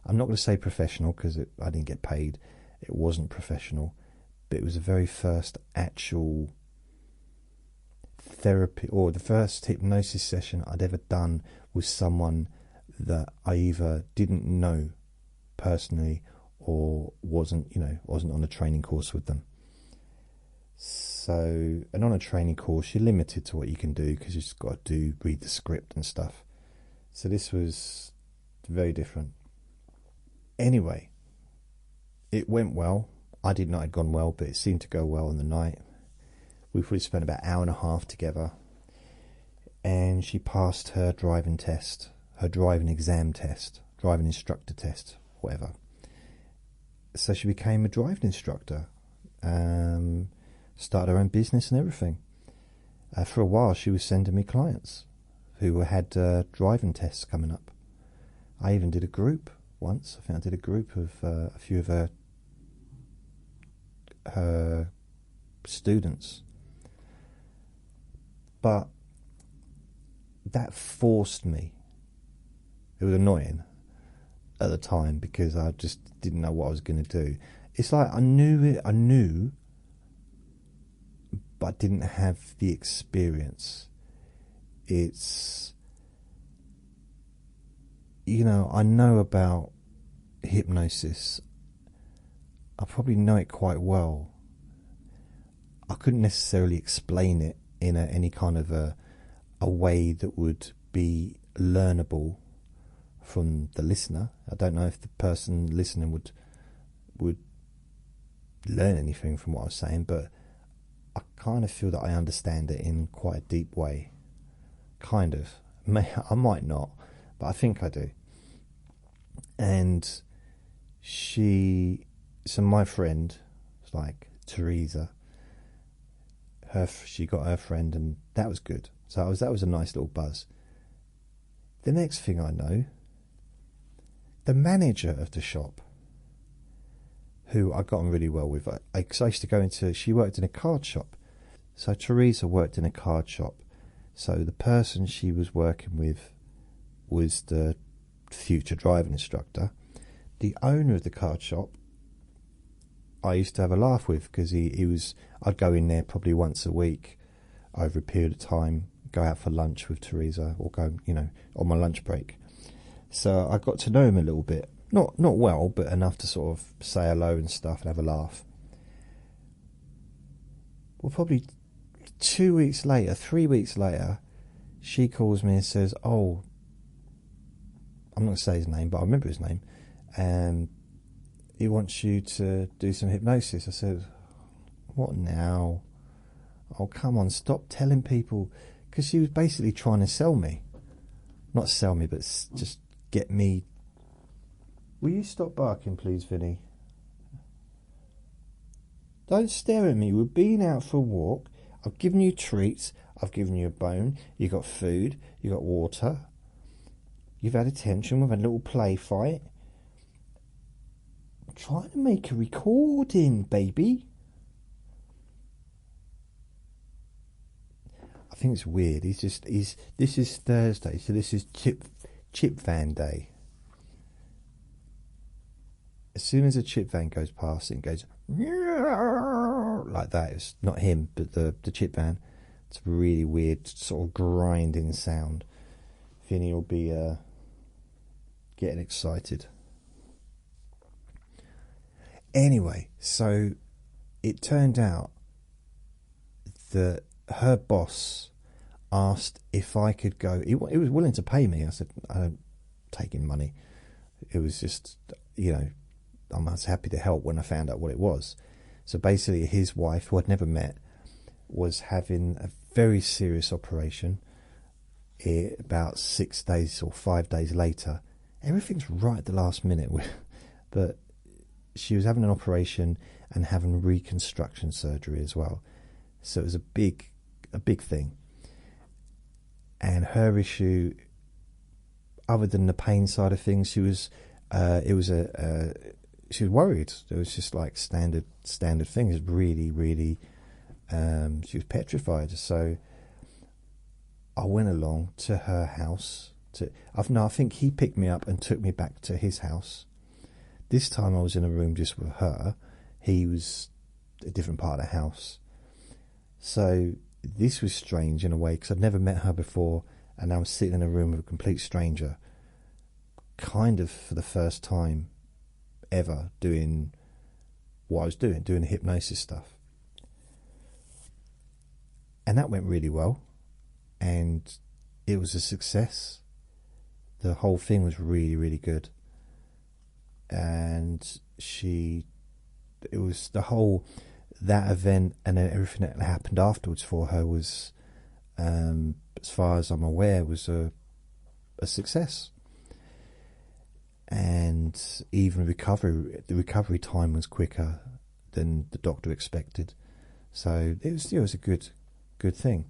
I'm not going to say professional because I didn't get paid. It wasn't professional, but it was the very first actual therapy, or the first hypnosis session I'd ever done with someone that I either didn't know personally or wasn't on a training course with them. So, and on a training course, you're limited to what you can do because you just got to read the script and stuff. So this was very different. Anyway, it went well. I didn't know it had gone well, but it seemed to go well in the night. We probably spent about an hour and a half together, and she passed her driving test, her driving exam test, driving instructor test, whatever. So she became a driving instructor, started her own business and everything. For a while, she was sending me clients who had driving tests coming up. I even did a group once. I think I did a group of a few of her students. But that forced me. It was annoying at the time because I just didn't know what I was going to do. It's like I knew, but I didn't have the experience. it's, you know, I know about hypnosis. I probably know it quite well. I couldn't necessarily explain it in any kind of a way that would be learnable from the listener. I don't know if the person listening would learn anything from what I was saying, but I kind of feel that I understand it in quite a deep way. Kind of. I might not, but I think I do. And so my friend, like Teresa, she got her friend, and that was good. So that was a nice little buzz. The next thing I know, the manager of the shop, who I got on really well with, because I used to go into, she worked in a card shop. So Teresa worked in a card shop. So the person she was working with was the future driving instructor. The owner of the card shop, I used to have a laugh with, because I'd go in there probably once a week over a period of time, go out for lunch with Teresa, or go, you know, on my lunch break. So I got to know him a little bit. Not well, but enough to sort of say hello and stuff and have a laugh. Well, probably 2 weeks later, 3 weeks later, she calls me and says, oh, I'm not going to say his name, but I remember his name, and he wants you to do some hypnosis. I said, what now? Oh, come on, stop telling people. Because she was basically trying to sell me. Not sell me, but just get me. Will you stop barking, please, Vinny? Don't stare at me. We're being out for a walk. I've given you treats. I've given you a bone. You got food. You got water. You've had attention. We've had a little play fight. I'm trying to make a recording, baby. I think it's weird. This is Thursday, so this is chip van day. As soon as a chip van goes past, it goes like that. It's not him, but the chip van. It's a really weird sort of grinding sound. Vinny will be getting excited. Anyway, so it turned out that her boss asked if I could go. He was willing to pay me. I said, I don't take in money. It was just, you know, I was happy to help when I found out what it was. So basically his wife, who I'd never met, was having a very serious operation. About 6 days or 5 days later, everything's right at the last minute, but she was having an operation and having reconstruction surgery as well. So it was a big thing. And her issue, other than the pain side of things, she was worried. It was just like standard things. Really, really, she was petrified. So I went along to her house. I think he picked me up and took me back to his house. This time I was in a room just with her. He was a different part of the house. So this was strange in a way, because I'd never met her before, and I was sitting in a room with a complete stranger, kind of for the first time ever doing what I was doing the hypnosis stuff. And that went really well, and it was a success. The whole thing was really, really good. And that event and then everything that happened afterwards for her was, as far as I'm aware, was a success. And even the recovery time was quicker than the doctor expected. So it was a good thing.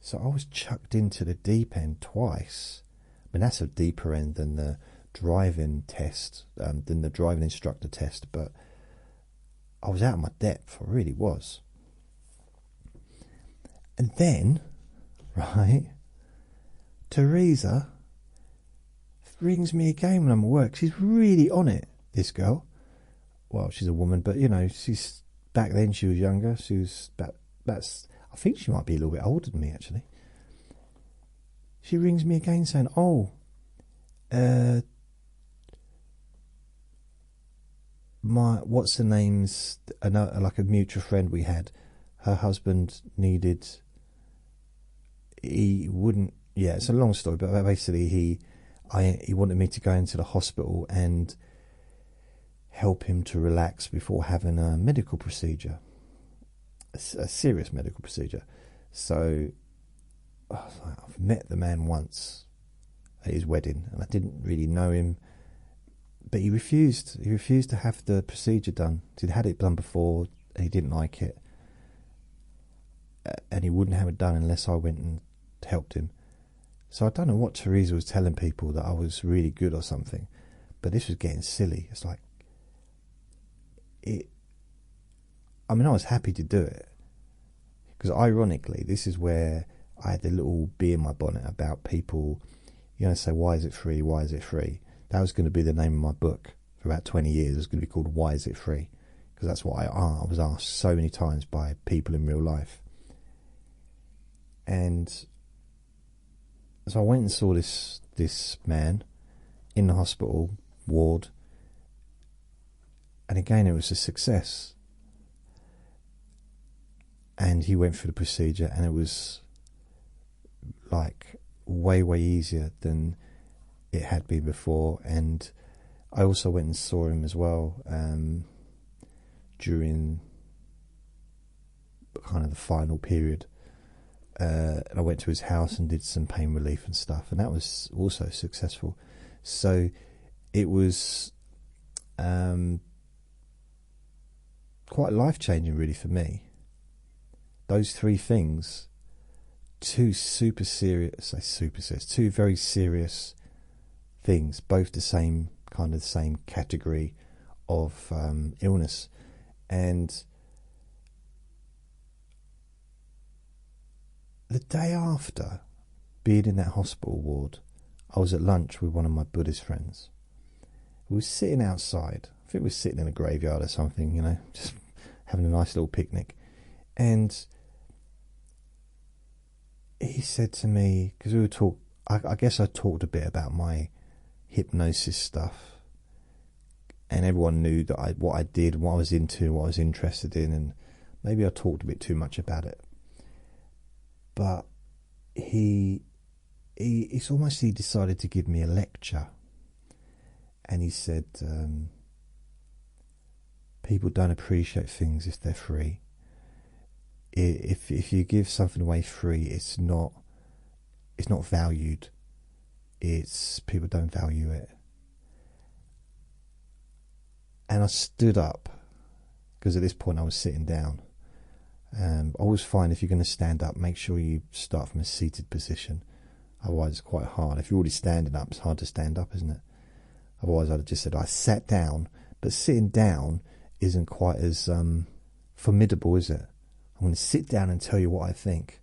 So I was chucked into the deep end twice. I mean, that's a deeper end than the driving test, than the driving instructor test, but I was out of my depth. I really was. And then, right, Teresa rings me again when I'm at work. She's really on it, this girl. Well, she's a woman, but you know, back then she was younger. She was about I think she might be a little bit older than me, actually. She rings me again saying, "Oh, what's her name's, like a mutual friend we had, her husband needed, he wouldn't, yeah, it's a long story, but basically he wanted me to go into the hospital and help him to relax before having a medical procedure, a serious medical procedure." So I was like, I've met the man once at his wedding, and I didn't really know him, but he refused. He refused to have the procedure done. He'd had it done before, and he didn't like it, and he wouldn't have it done unless I went and helped him. So I don't know what Teresa was telling people, that I was really good or something, but this was getting silly. It's like, I mean, I was happy to do it, because ironically, this is where I had the little bee in my bonnet about people, say, why is it free? Why is it free? That was going to be the name of my book for about 20 years. It was going to be called Why Is It Free? Because that's what I was asked so many times by people in real life. And so I went and saw this man in the hospital ward, and again it was a success. And he went through the procedure, and it was like way easier than it had been before. And I also went and saw him as well during kind of the final period, and I went to his house and did some pain relief and stuff, and that was also successful. So it was quite life-changing, really, for me. Those three things, two very serious things, both the same category of illness. And the day after being in that hospital ward, I was at lunch with one of my Buddhist friends. We were sitting outside. I think we were sitting in a graveyard or something, just having a nice little picnic. And he said to me, because we were I guess I talked a bit about my hypnosis stuff, and everyone knew that what I did, what I was into, what I was interested in, and maybe I talked a bit too much about it. But it's almost, he decided to give me a lecture, and he said, people don't appreciate things if they're free. If you give something away free, it's not valued. People don't value it. And I stood up, because at this point I was sitting down. I always find if you're going to stand up, make sure you start from a seated position. Otherwise it's quite hard. If you're already standing up, it's hard to stand up, isn't it? Otherwise I'd have just said I sat down. But sitting down isn't quite as formidable, is it? I'm going to sit down and tell you what I think.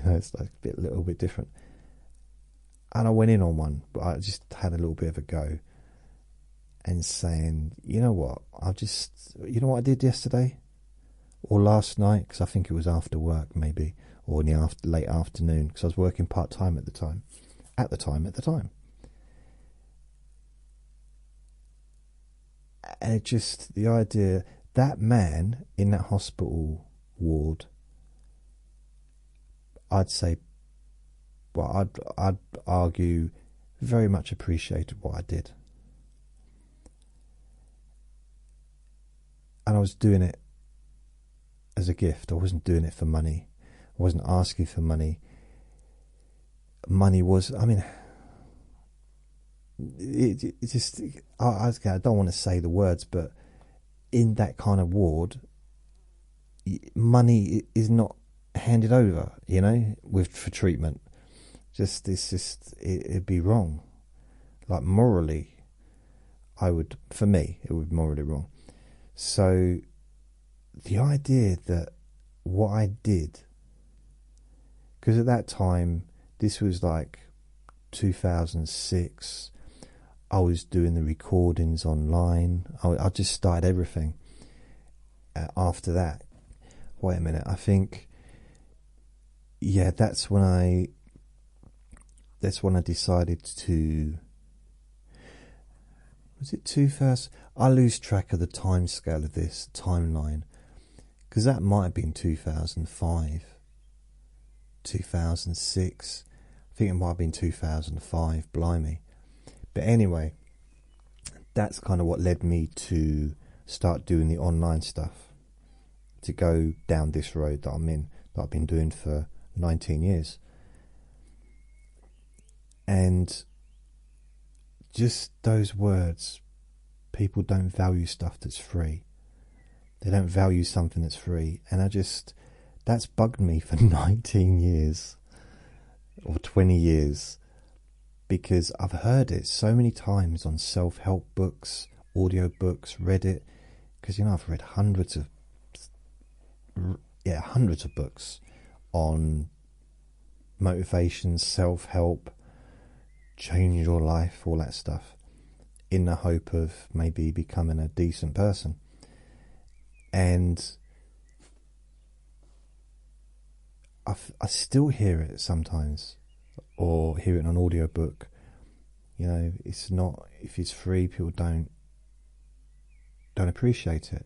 It's like a little bit different. And I went in on one, but I just had a little bit of a go, and saying, you know what I did yesterday or last night, because I think it was after work maybe, or in the late afternoon, because I was working part-time at the time. And it just, the idea, that man in that hospital ward, I'd say, well, I'd argue, very much appreciated what I did. And I was doing it as a gift. I wasn't doing it for money. I wasn't asking for money. Money was, I mean, it just, I don't want to say the words, but in that kind of ward, money is not handed over, for treatment. It'd be wrong. Like, morally, for me, it would be morally wrong. So the idea that what I did, because at that time, this was like 2006, I was doing the recordings online. I just started everything after that. Wait a minute, I think yeah, that's when I decided to. Was it 2000? I lose track of the time scale of this timeline, because that might have been 2005, 2006. I think it might have been 2005. Blimey! But anyway, that's kind of what led me to start doing the online stuff, to go down this road that I'm in, that I've been doing for 19 years. And just those words, people don't value stuff that's free. They don't value something that's free. And that's bugged me for 19 years or 20 years, because I've heard it so many times on self-help books, audio books, Reddit, because I've read hundreds of books on motivation, self-help, change your life, all that stuff, in the hope of maybe becoming a decent person. And I still hear it sometimes, or hear it in an audio book. It's not, if it's free, people don't appreciate it.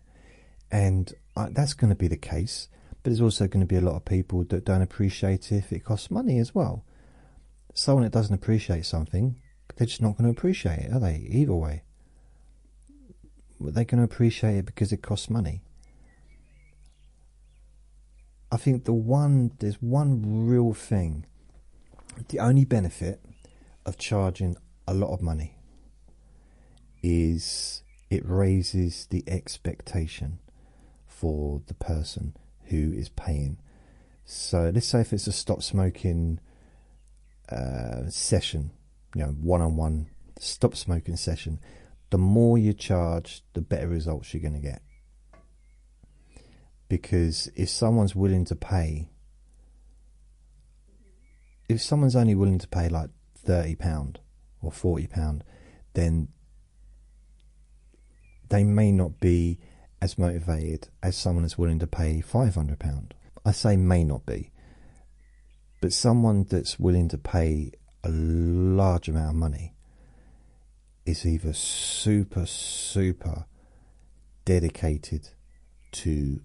And that's going to be the case, but there's also going to be a lot of people that don't appreciate it if it costs money as well. Someone that doesn't appreciate something, they're just not going to appreciate it, are they? Either way, they're going to appreciate it because it costs money. I think there's one real thing, the only benefit of charging a lot of money is it raises the expectation for the person who is paying. So let's say if it's a stop smoking session, one-on-one stop smoking session, the more you charge, the better results you're going to get. Because if someone's willing to pay, if someone's only willing to pay like £30 or £40, then they may not be as motivated as someone that's willing to pay £500. I say may not be, but someone that's willing to pay a large amount of money is either super dedicated to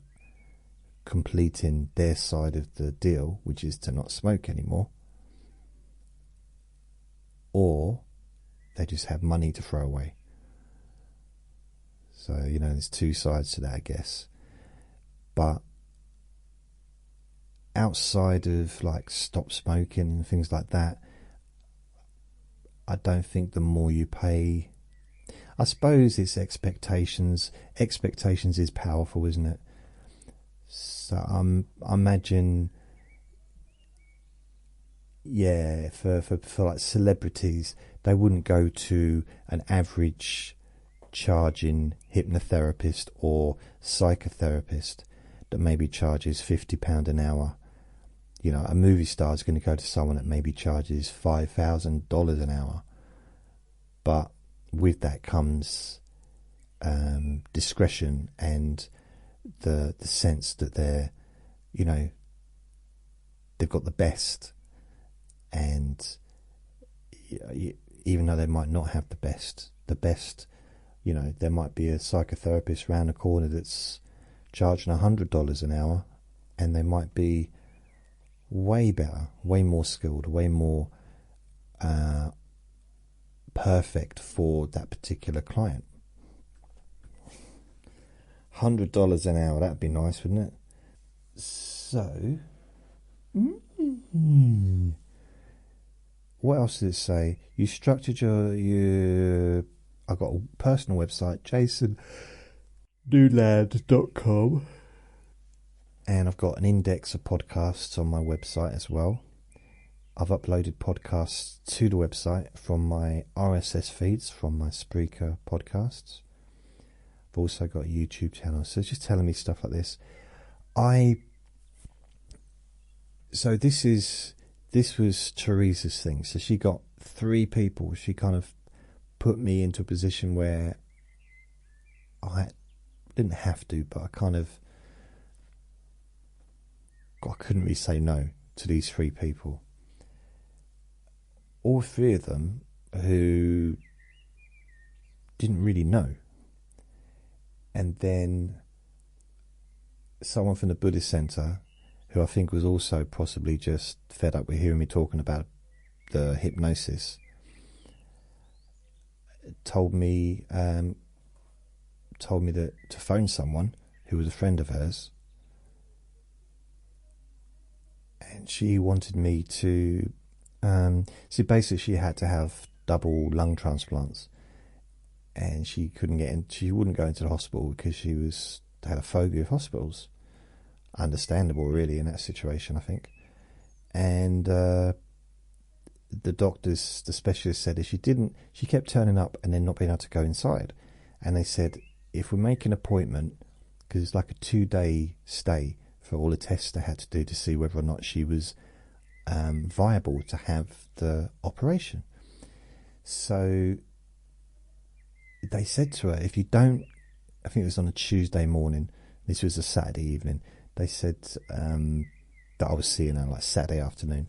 completing their side of the deal, which is to not smoke anymore, or they just have money to throw away. So, there's two sides to that, I guess. But outside of like stop smoking and things like that, I don't think the more you pay, I suppose it's expectations. Expectations is powerful, isn't it? So I imagine, yeah, for like celebrities, they wouldn't go to an average charging hypnotherapist or psychotherapist that maybe charges £50 an hour. A movie star is going to go to someone that maybe charges $5,000 an hour. But with that comes discretion and the sense that they're, they've got the best. And even though they might not have the best, there might be a psychotherapist round the corner that's charging $100 an hour, and they might be way better, way more skilled, way more perfect for that particular client. $100 an hour, that'd be nice, wouldn't it? So, what else did it say? You structured your I've got a personal website, jasonnewland.com, and I've got an index of podcasts on my website as well. I've uploaded podcasts to the website from my RSS feeds from my Spreaker podcasts. I've also got a YouTube channel, so it's just telling me stuff like this. So this was Teresa's thing. So she got 3 people. She kind of put me into a position where I didn't have to, but I couldn't really say no. to these 3 people. All 3 of them who didn't really know. And then someone from the Buddhist Center, who I think was also possibly just fed up with hearing me talking about the hypnosis, told me that to phone someone who was a friend of hers, and she wanted me to see, basically she had to have double lung transplants, and she couldn't get in, she wouldn't go into the hospital because she had a phobia of hospitals. Understandable, really, in that situation, I think. And the doctors, the specialist, said if she kept turning up and then not being able to go inside. And they said, if we make an appointment, because it's like a 2-day stay for all the tests they had to do to see whether or not she was viable to have the operation. So they said to her, if you don't, I think it was on a Tuesday morning, this was a Saturday evening, they said that I was seeing her like Saturday afternoon.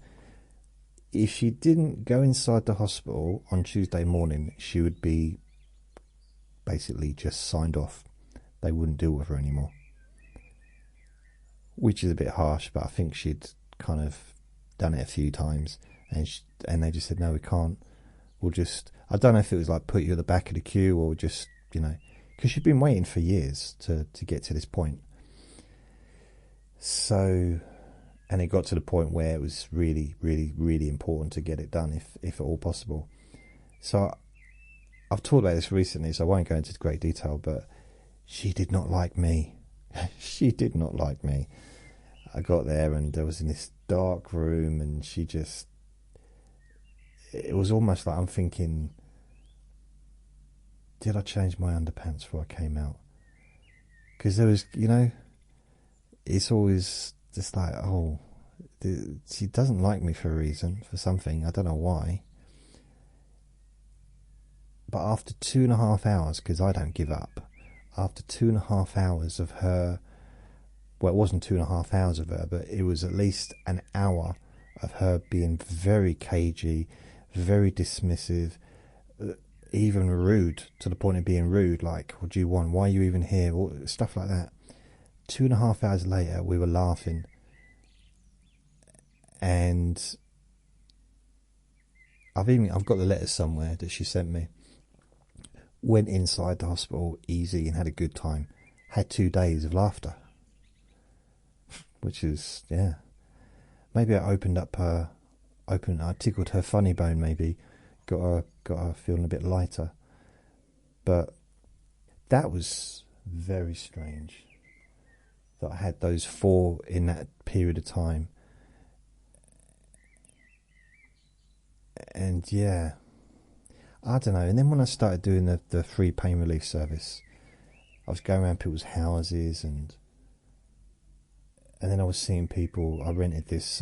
If she didn't go inside the hospital on Tuesday morning, she would be basically just signed off. They wouldn't deal with her anymore. Which is a bit harsh, but I think she'd kind of done it a few times, and they just said, no, we can't. We'll just, I don't know if it was like put you at the back of the queue or just, you know, because she'd been waiting for years to get to this point. So, and it got to the point where it was really, really, really important to get it done, if at all possible. So I've talked about this recently, so I won't go into great detail, but she did not like me. She did not like me. I got there and I was in this dark room, and she just, it was almost like I'm thinking, did I change my underpants before I came out? Because there was, you know, it's always just like, oh, she doesn't like me for a reason, for something, I don't know why. But after 2.5 hours, because I don't give up, after 2.5 hours of her, well, it wasn't 2.5 hours of her, but it was at least an hour of her being very cagey, very dismissive, even rude, to the point of being rude, like, what do you want, why are you even here, or stuff like that. 2.5 hours later, we were laughing, and I've got the letters somewhere that she sent me. Went inside the hospital easy and had a good time. Had 2 days of laughter, which is, yeah. Maybe I I tickled her funny bone. Maybe got her feeling a bit lighter. But that was very strange, that I had those 4 in that period of time. And yeah, I don't know. And then when I started doing the free pain relief service, I was going around people's houses, and then I was seeing people. I rented this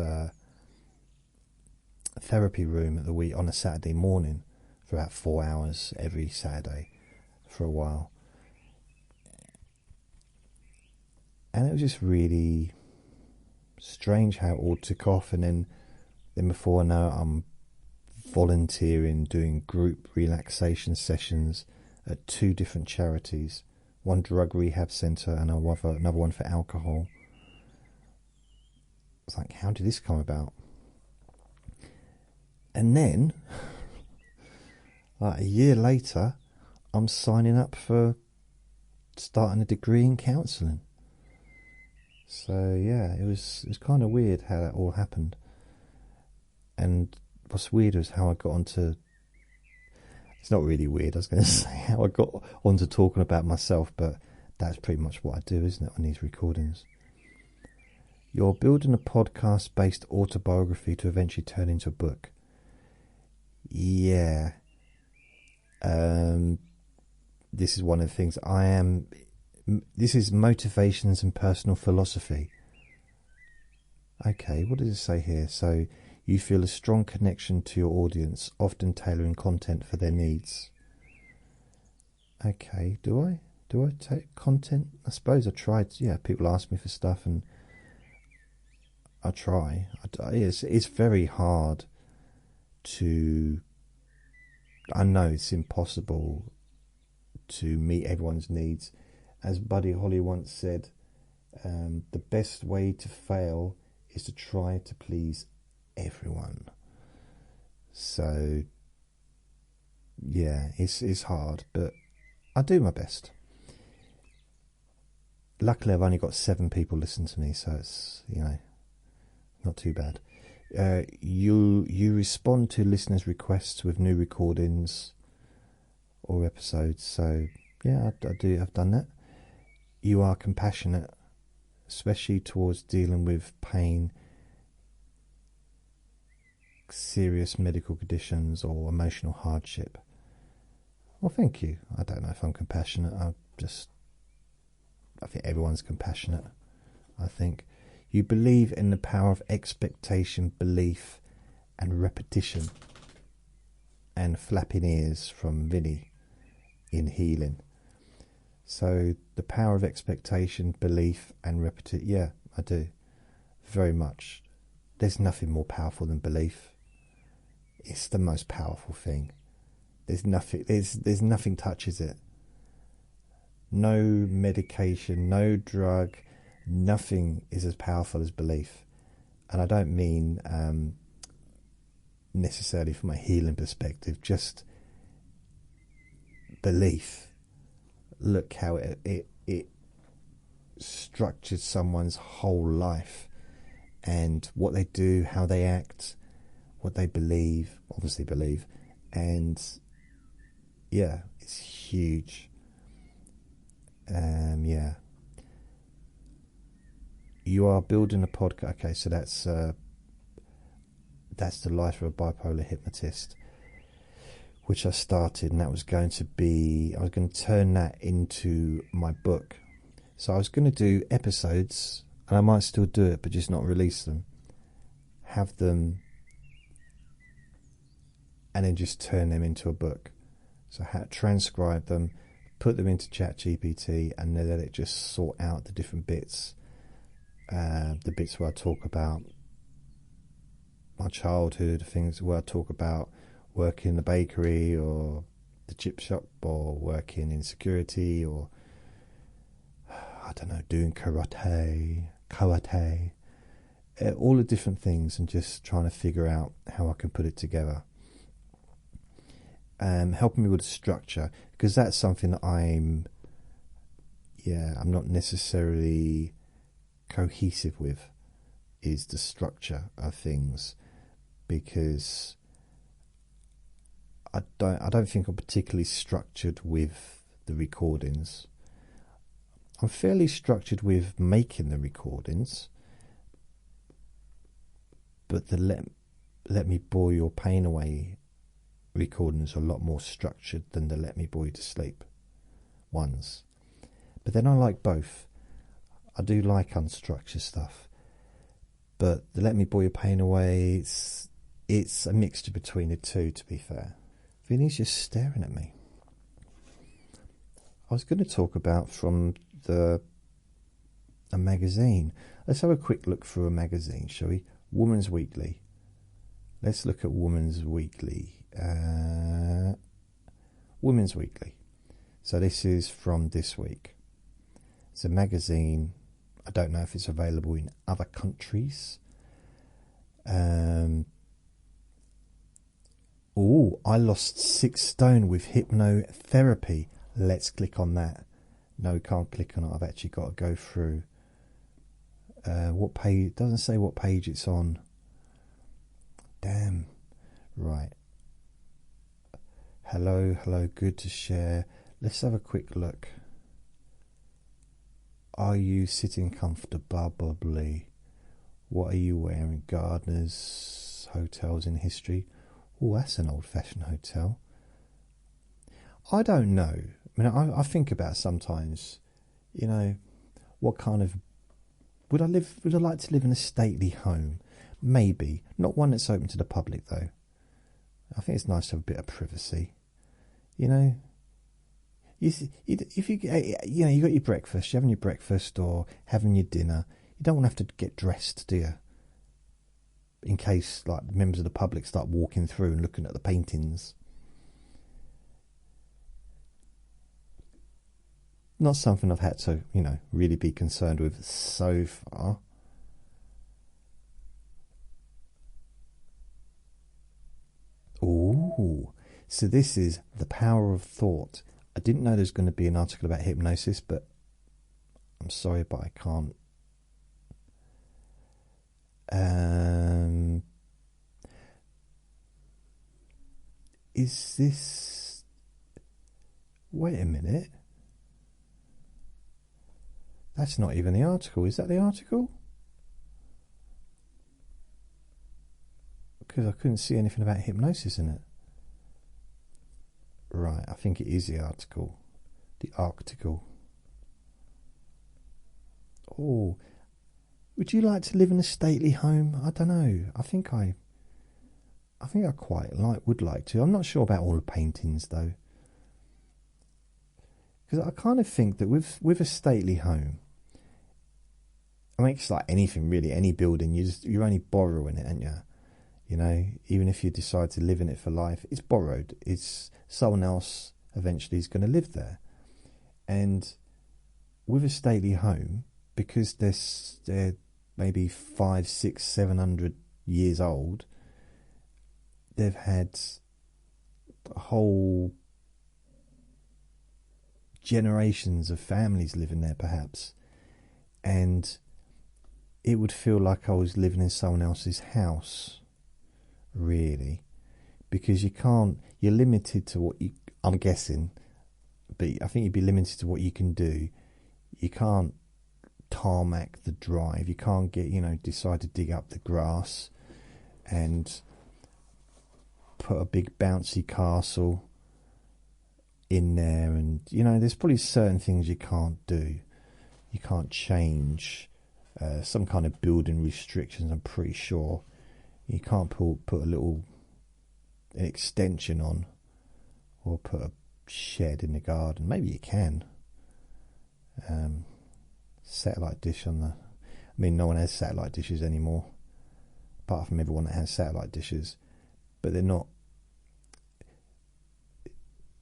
therapy room on a Saturday morning for about 4 hours every Saturday for a while. And it was just really strange how it all took off. And then before I know it, I'm volunteering, doing group relaxation sessions at 2 different charities, one drug rehab centre and another one for alcohol. It's like, how did this come about? And then like a year later, I'm signing up for starting a degree in counselling. So yeah, it was kind of weird how that all happened. And what's weird is how I got onto, it's not really weird, I was going to say how I got onto talking about myself, but that's pretty much what I do, isn't it, on these recordings. You're building a podcast-based autobiography to eventually turn into a book. Yeah. This is one of the things this is motivations and personal philosophy. Okay, what does it say here? So, you feel a strong connection to your audience, often tailoring content for their needs. Okay, do I take content? I suppose I tried. Yeah, people ask me for stuff, and I try. It's very hard to. I know it's impossible to meet everyone's needs. As Buddy Holly once said, the best way to fail is to try to please everyone. So, yeah, it's hard, but I do my best. Luckily, I've only got 7 people listen to me, so it's, not too bad. You respond to listeners' requests with new recordings or episodes, so yeah, I've done that. You are compassionate, especially towards dealing with pain, serious medical conditions, or emotional hardship. Well, thank you. I don't know if I'm compassionate. I think everyone's compassionate. I think you believe in the power of expectation, belief, and repetition. And flapping ears from Vinny in healing. So the power of expectation, belief, and repetition. Yeah, I do. Very much. There's nothing more powerful than belief. It's the most powerful thing. There's nothing touches it. No medication, no drug, nothing is as powerful as belief. And I don't mean necessarily from a healing perspective, just belief. Look how it structures someone's whole life, and what they do, how they act, what they believe, obviously believe, and yeah, it's huge. Yeah. You are building a podcast. Okay, so that's the life of a bipolar hypnotist, which I started, and that was going to be, I was going to turn that into my book. So I was going to do episodes, and I might still do it, but just not release them. Have them, and then just turn them into a book. So transcribe them, put them into ChatGPT, and then let it just sort out the different bits. The bits where I talk about my childhood, things where I talk about working in the bakery or the chip shop, or working in security, or I don't know, doing karate, all the different things, and just trying to figure out how I can put it together. Helping me with the structure, because that's something that I'm not necessarily cohesive with, is the structure of things, because I don't think I'm particularly structured with the recordings. I'm fairly structured with making the recordings, but the let me bore your pain away recordings are a lot more structured than the let me bore you to sleep ones. But then I like both. I do like unstructured stuff, but the let me bore your pain away, it's a mixture between the two, to be fair. Vinny's just staring at me. I was going to talk about from a magazine. Let's have a quick look through a magazine, shall we? Woman's Weekly. Let's look at Woman's Weekly. Women's Weekly. So this is from this week. It's a magazine. I don't know if it's available in other countries. I lost 6 stone with hypnotherapy. Let's click on that. No, we can't click on it. I've actually got to go through. What page? It doesn't say what page it's on. Damn. Right. Hello, good to share. Let's have a quick look. Are you sitting comfortably? What are you wearing? Gardeners, hotels in history. Oh, that's an old-fashioned hotel. I don't know. I mean, I think about sometimes, what kind of... Would I like to live in a stately home? Maybe. Not one that's open to the public, though. I think it's nice to have a bit of privacy. You got your breakfast, you're having your breakfast or having your dinner. You don't want to have to get dressed, do you? in case like members of the public start walking through and looking at the paintings. Not something I've had to, really be concerned with so far. Ooh, so this is The Power of Thought. I didn't know there's going to be an article about hypnosis, but I'm sorry, but I can't. Is this... Wait a minute. That's not even the article. Is that the article? Because I couldn't see anything about hypnosis in it. Right, I think it is the article. The article. Oh, would you like to live in a stately home? I don't know. I think I quite would like to. I'm not sure about all the paintings though, because I kind of think that with a stately home, I mean, it's like anything really, any building. You're only borrowing it, aren't you? Even if you decide to live in it for life, it's borrowed. It's someone else eventually is going to live there, and with a stately home, because they're maybe 500, 600, 700 years old, they've had whole generations of families living there perhaps, and it would feel like I was living in someone else's house, really, because you're limited to what you, I'm guessing, but I think you'd be limited to what you can do. You can't tarmac the drive, you can't decide to dig up the grass and put a big bouncy castle in there, and there's probably certain things you can't do. You can't change some kind of building restrictions. I'm pretty sure you can't put an extension on, or put a shed in the garden. Maybe you can. Satellite dish on the... I mean, no one has satellite dishes anymore, apart from everyone that has satellite dishes. But they're not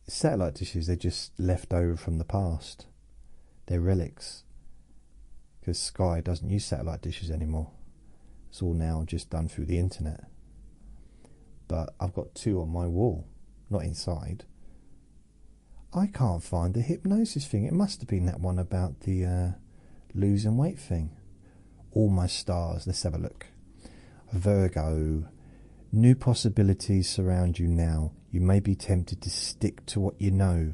satellite dishes. They're just left over from the past. They're relics, because Sky doesn't use satellite dishes anymore. It's all now just done through the internet. But I've got 2 on my wall, not inside. I can't find the hypnosis thing. It must have been that one about the losing weight thing. All my stars. Let's have a look. Virgo. New possibilities surround you now. You may be tempted to stick to what you know,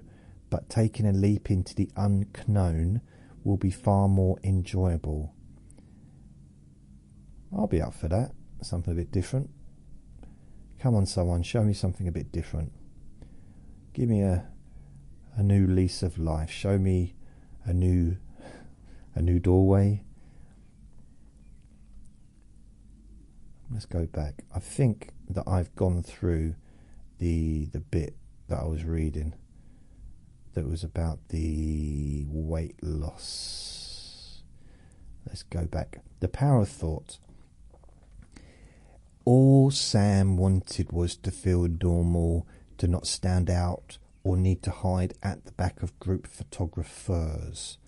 but taking a leap into the unknown will be far more enjoyable. I'll be up for that. Something a bit different. Come on, someone, show me something a bit different. Give me a new lease of life. Show me a new doorway. Let's go back. I think that I've gone through the bit that I was reading that was about the weight loss. Let's go back. The Power of Thought. All Sam wanted was to feel normal, to not stand out or need to hide at the back of group photographers.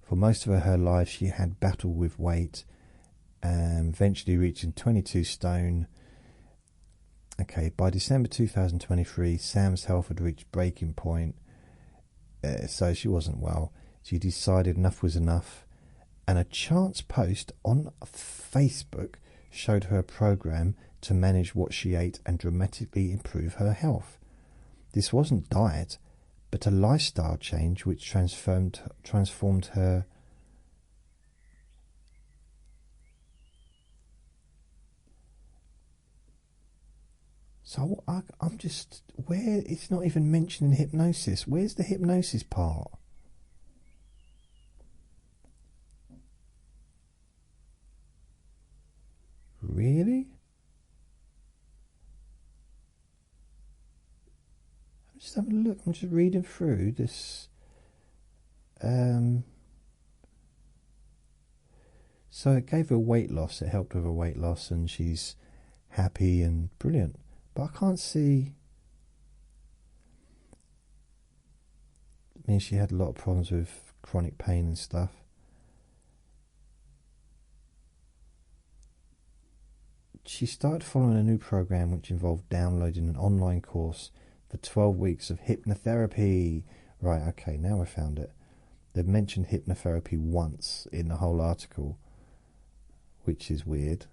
For most of her life she had battled with weight, eventually reaching 22 stone. Okay, by December 2023, Sam's health had reached breaking point, so she wasn't well. She decided enough was enough, and a chance post on Facebook showed her a program to manage what she ate and dramatically improve her health. This wasn't diet, but a lifestyle change which transformed her. So I'm just, where, it's not even mentioning hypnosis. Where's the hypnosis part? Really? I'm just having a look. I'm just reading through this. So it gave her weight loss. It helped with her weight loss, and she's happy and brilliant. But I can't see. I mean, she had a lot of problems with chronic pain and stuff. She started following a new program which involved downloading an online course for 12 weeks of hypnotherapy. Right, okay, now I found it. They've mentioned hypnotherapy once in the whole article, which is weird,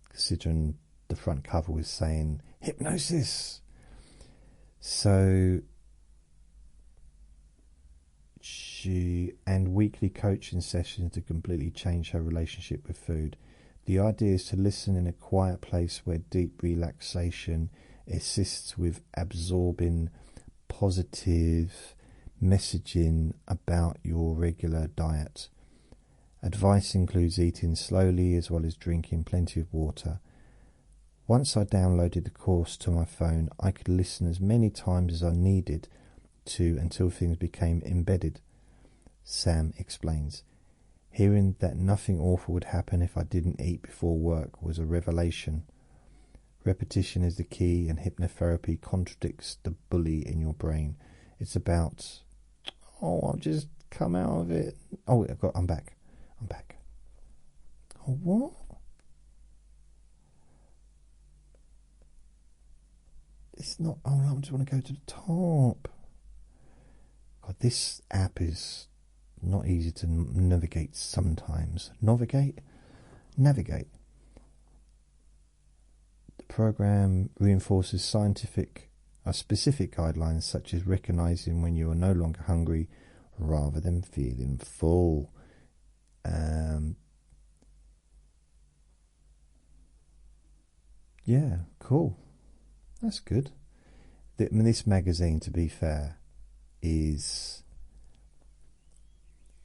considering the front cover was saying hypnosis. So and weekly coaching sessions to completely change her relationship with food. The idea is to listen in a quiet place where deep relaxation assists with absorbing positive messaging about your regular diet. Advice includes eating slowly as well as drinking plenty of water. Once I downloaded the course to my phone, I could listen as many times as I needed to until things became embedded. Sam explains. Hearing that nothing awful would happen if I didn't eat before work was a revelation. Repetition is the key, and hypnotherapy contradicts the bully in your brain. It's about, I'll just come out of it. Oh, I'm back. Oh, what? It's not. Oh, I just want to go to the top. God, this app is not easy to navigate sometimes. Navigate. The program reinforces specific guidelines such as recognizing when you are no longer hungry rather than feeling full. Yeah, cool. That's good. This magazine, to be fair, is,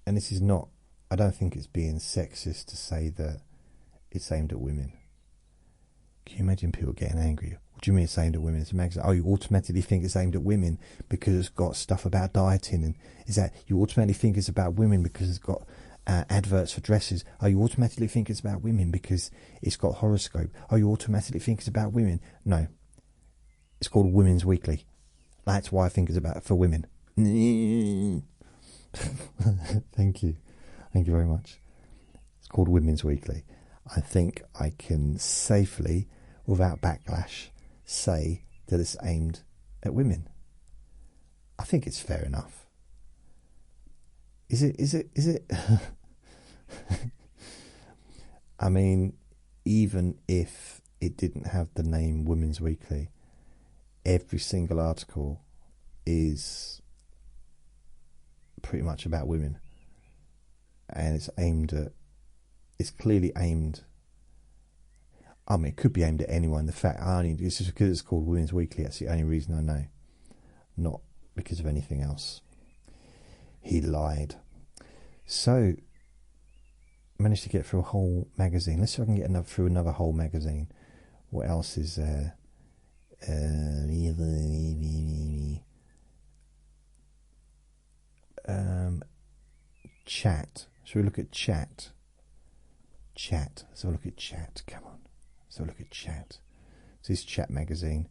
and this is not, I don't think it's being sexist to say that it's aimed at women. Can you imagine people getting angry? What do you mean it's aimed at women? It's a magazine. Oh, you automatically think it's aimed at women because it's got stuff about dieting, and is that you automatically think it's about women because it's got adverts for dresses? Oh, you automatically think it's about women because it's got horoscope? Oh, you automatically think it's about women? No, it's called Women's Weekly. That's why I think it's about for women. Thank you very much. It's called Women's Weekly. I think I can safely, without backlash, say that it's aimed at women. I think it's fair enough. Is it? I mean, even if it didn't have the name Women's Weekly, every single article is pretty much about women, and it's clearly aimed. I mean, it could be aimed at anyone. The fact it's just because it's called Women's Weekly. That's the only reason I know, not because of anything else. He lied. So, managed to get through a whole magazine. Let's see if I can get through another whole magazine. What else is there? Chat. Shall we look at chat? Let's have a look at chat. Come on. Let's have a look at chat. This is Chat magazine.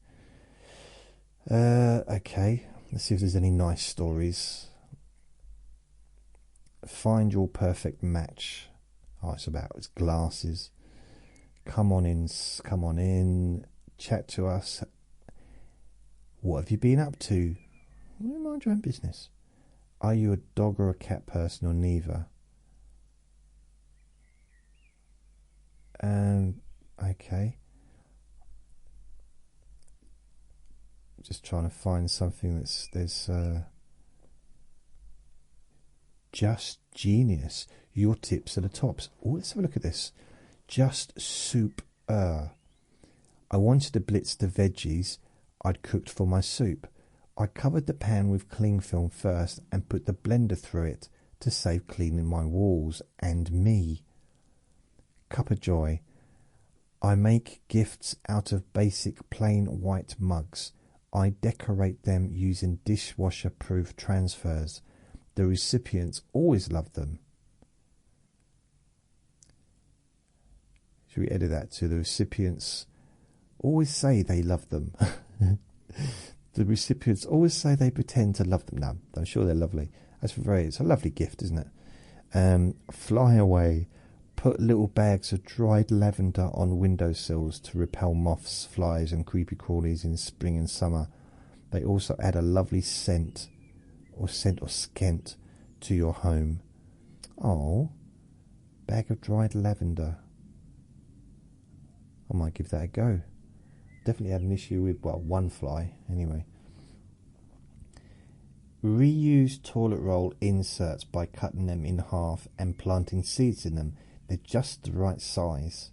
Okay. Let's see if there's any nice stories. Find your perfect match. Oh, it's glasses. Come on in. Chat to us. What have you been up to? Mind your own business. Are you a dog or a cat person, or neither? Okay. Just trying to find something there's just genius. Your tips are the tops. Oh, let's have a look at this. Just soup. I wanted to blitz the veggies I'd cooked for my soup. I covered the pan with cling film first and put the blender through it to save cleaning my walls and me. Cup of joy. I make gifts out of basic plain white mugs. I decorate them using dishwasher-proof transfers. The recipients always love them. Should we edit that to the recipients always say they love them. The recipients always say they pretend to love them. No, I'm sure they're lovely. It's a lovely gift, isn't it? Fly away. Put little bags of dried lavender on windowsills to repel moths, flies, and creepy crawlies in spring and summer. They also add a lovely scent or skent to your home. Oh, bag of dried lavender. I might give that a go. Definitely had an issue with, well, one fly anyway. Reuse toilet roll inserts by cutting them in half and planting seeds in them. They're just the right size.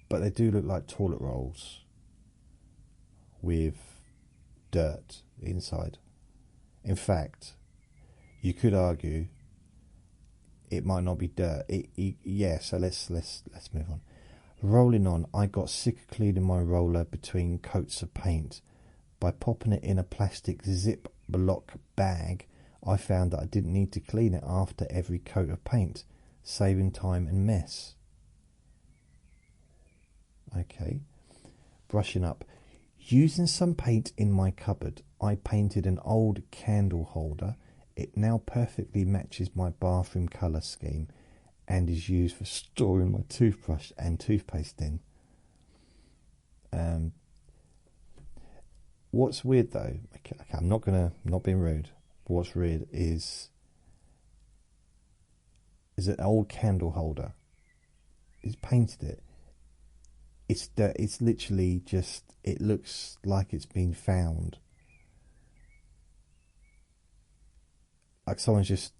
But they do look like toilet rolls with dirt inside. In fact, you could argue it might not be dirt. Yeah, so let's move on. Rolling on, I got sick of cleaning my roller between coats of paint. By popping it in a plastic zip block bag, I found that I didn't need to clean it after every coat of paint, saving time and mess. Okay. Brushing up. Using some paint in my cupboard, I painted an old candle holder. It now perfectly matches my bathroom colour scheme and is used for storing my toothbrush and toothpaste in. What's weird though, okay, I'm not being rude, but what's weird is an old candle holder. He's painted it. It's literally just, it looks like it's been found. Like someone's just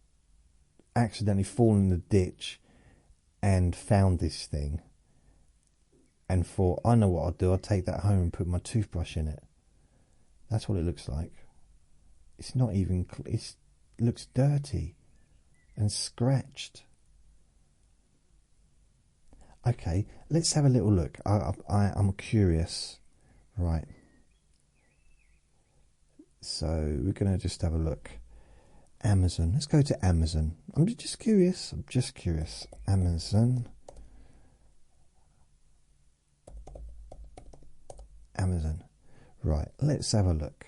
accidentally fallen in the ditch and found this thing and thought, I know what I'll do, I'll take that home and put my toothbrush in it. That's what it looks like. It's not even, it looks dirty and scratched. Okay, let's have a little look. I'm curious. Right. So we're going to just have a look. Amazon. Let's go to Amazon. I'm just curious. Amazon. Right, let's have a look.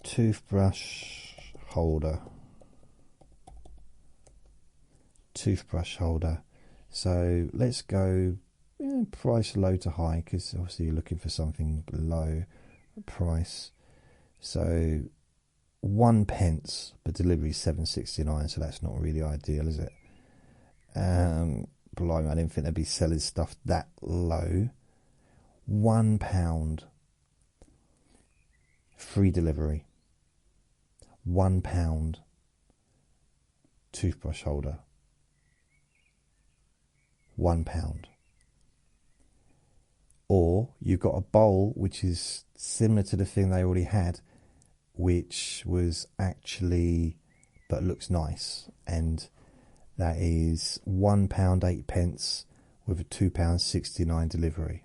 Toothbrush holder. So let's go price low to high, because obviously you're looking for something low price. So 1 pence, but delivery is £7.69, so that's not really ideal, is it? Blimey, I didn't think they'd be selling stuff that low. £1 free delivery. £1 toothbrush holder. £1. Or you've got a bowl which is similar to the thing they already had, which was actually, but looks nice, and that is £1 8p with a £2.69 delivery.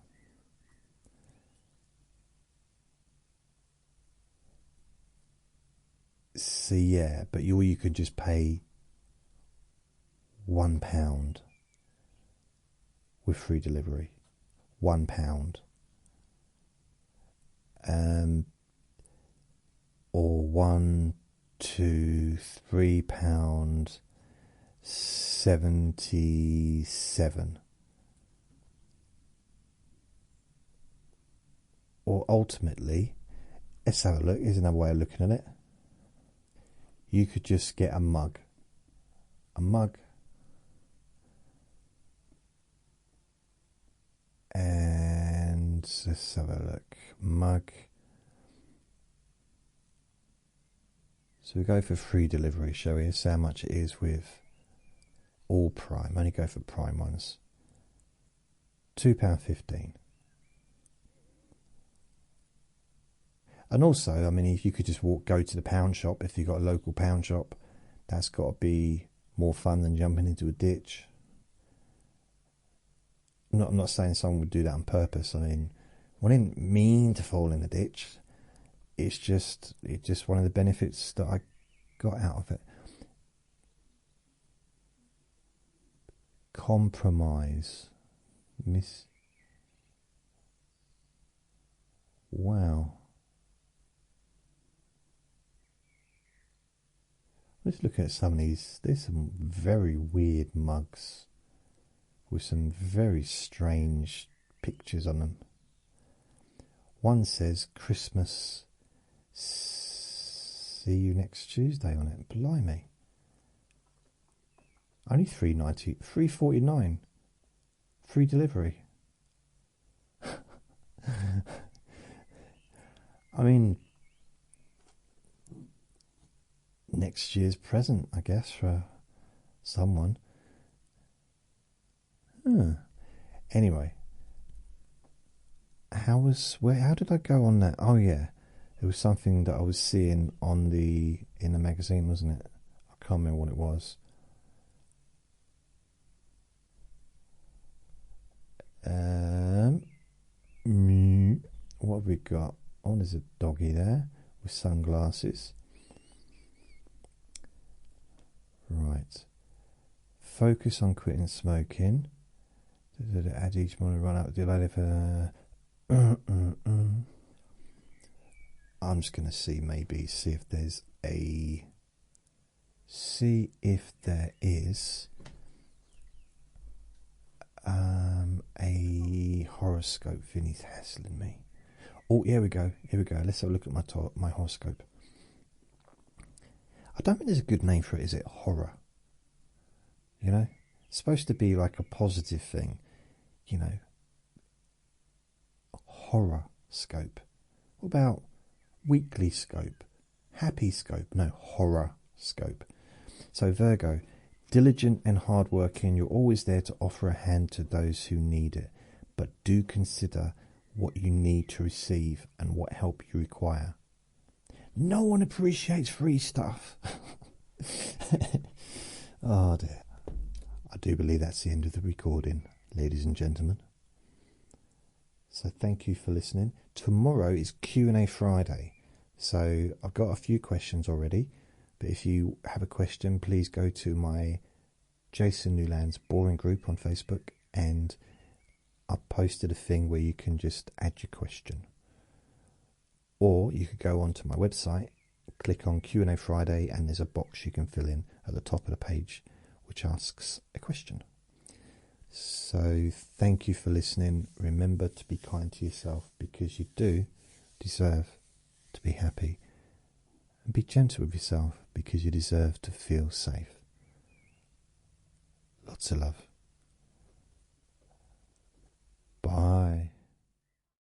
So yeah, but you could just pay £1 with free delivery. £1. Or £1, £2, £3.77. Or ultimately, let's have a look. Here's another way of looking at it. You could just get a mug. And let's have a look. Mug. So we go for free delivery, shall we? See how much it is with all Prime. Only go for Prime ones. £2.15. And also, I mean, if you could just go to the pound shop, if you've got a local pound shop, that's got to be more fun than jumping into a ditch. I'm not saying someone would do that on purpose. I mean, I didn't mean to fall in the ditch. It's just one of the benefits that I got out of it. Compromise. Wow. Let's look at some of these. There's some very weird mugs with some very strange pictures on them. One says Christmas, see you next Tuesday on it. Blimey. Only $3.90, $3.49, free delivery. I mean, next year's present, I guess, for someone. Anyway, how did I go on that? Oh yeah, it was something that I was seeing in the magazine, wasn't it? I can't remember what it was. What have we got? Oh, there's a doggy there with sunglasses. Right. Focus on quitting smoking. Add each morning, run out. I'm just going to see if there's a. See if there is a horoscope. Vinny's hassling me. Oh, here we go. Let's have a look at my horoscope. I don't think there's a good name for it. Is it horror? You know, it's supposed to be like a positive thing. You know, horoscope. What about weekly scope? Happy scope? No, horoscope. So Virgo, diligent and hardworking, you're always there to offer a hand to those who need it, but do consider what you need to receive and what help you require. No one appreciates free stuff. Oh dear. I do believe that's the end of the recording, ladies and gentlemen. So thank you for listening. Tomorrow is Q&A Friday. So I've got a few questions already, but if you have a question, please go to my Jason Newland's Boring Group on Facebook, and I've posted a thing where you can just add your question. Or you could go onto my website, click on Q&A Friday, and there's a box you can fill in at the top of the page which asks a question. So thank you for listening. Remember to be kind to yourself, because you do deserve to be happy. And be gentle with yourself, because you deserve to feel safe. Lots of love. Bye.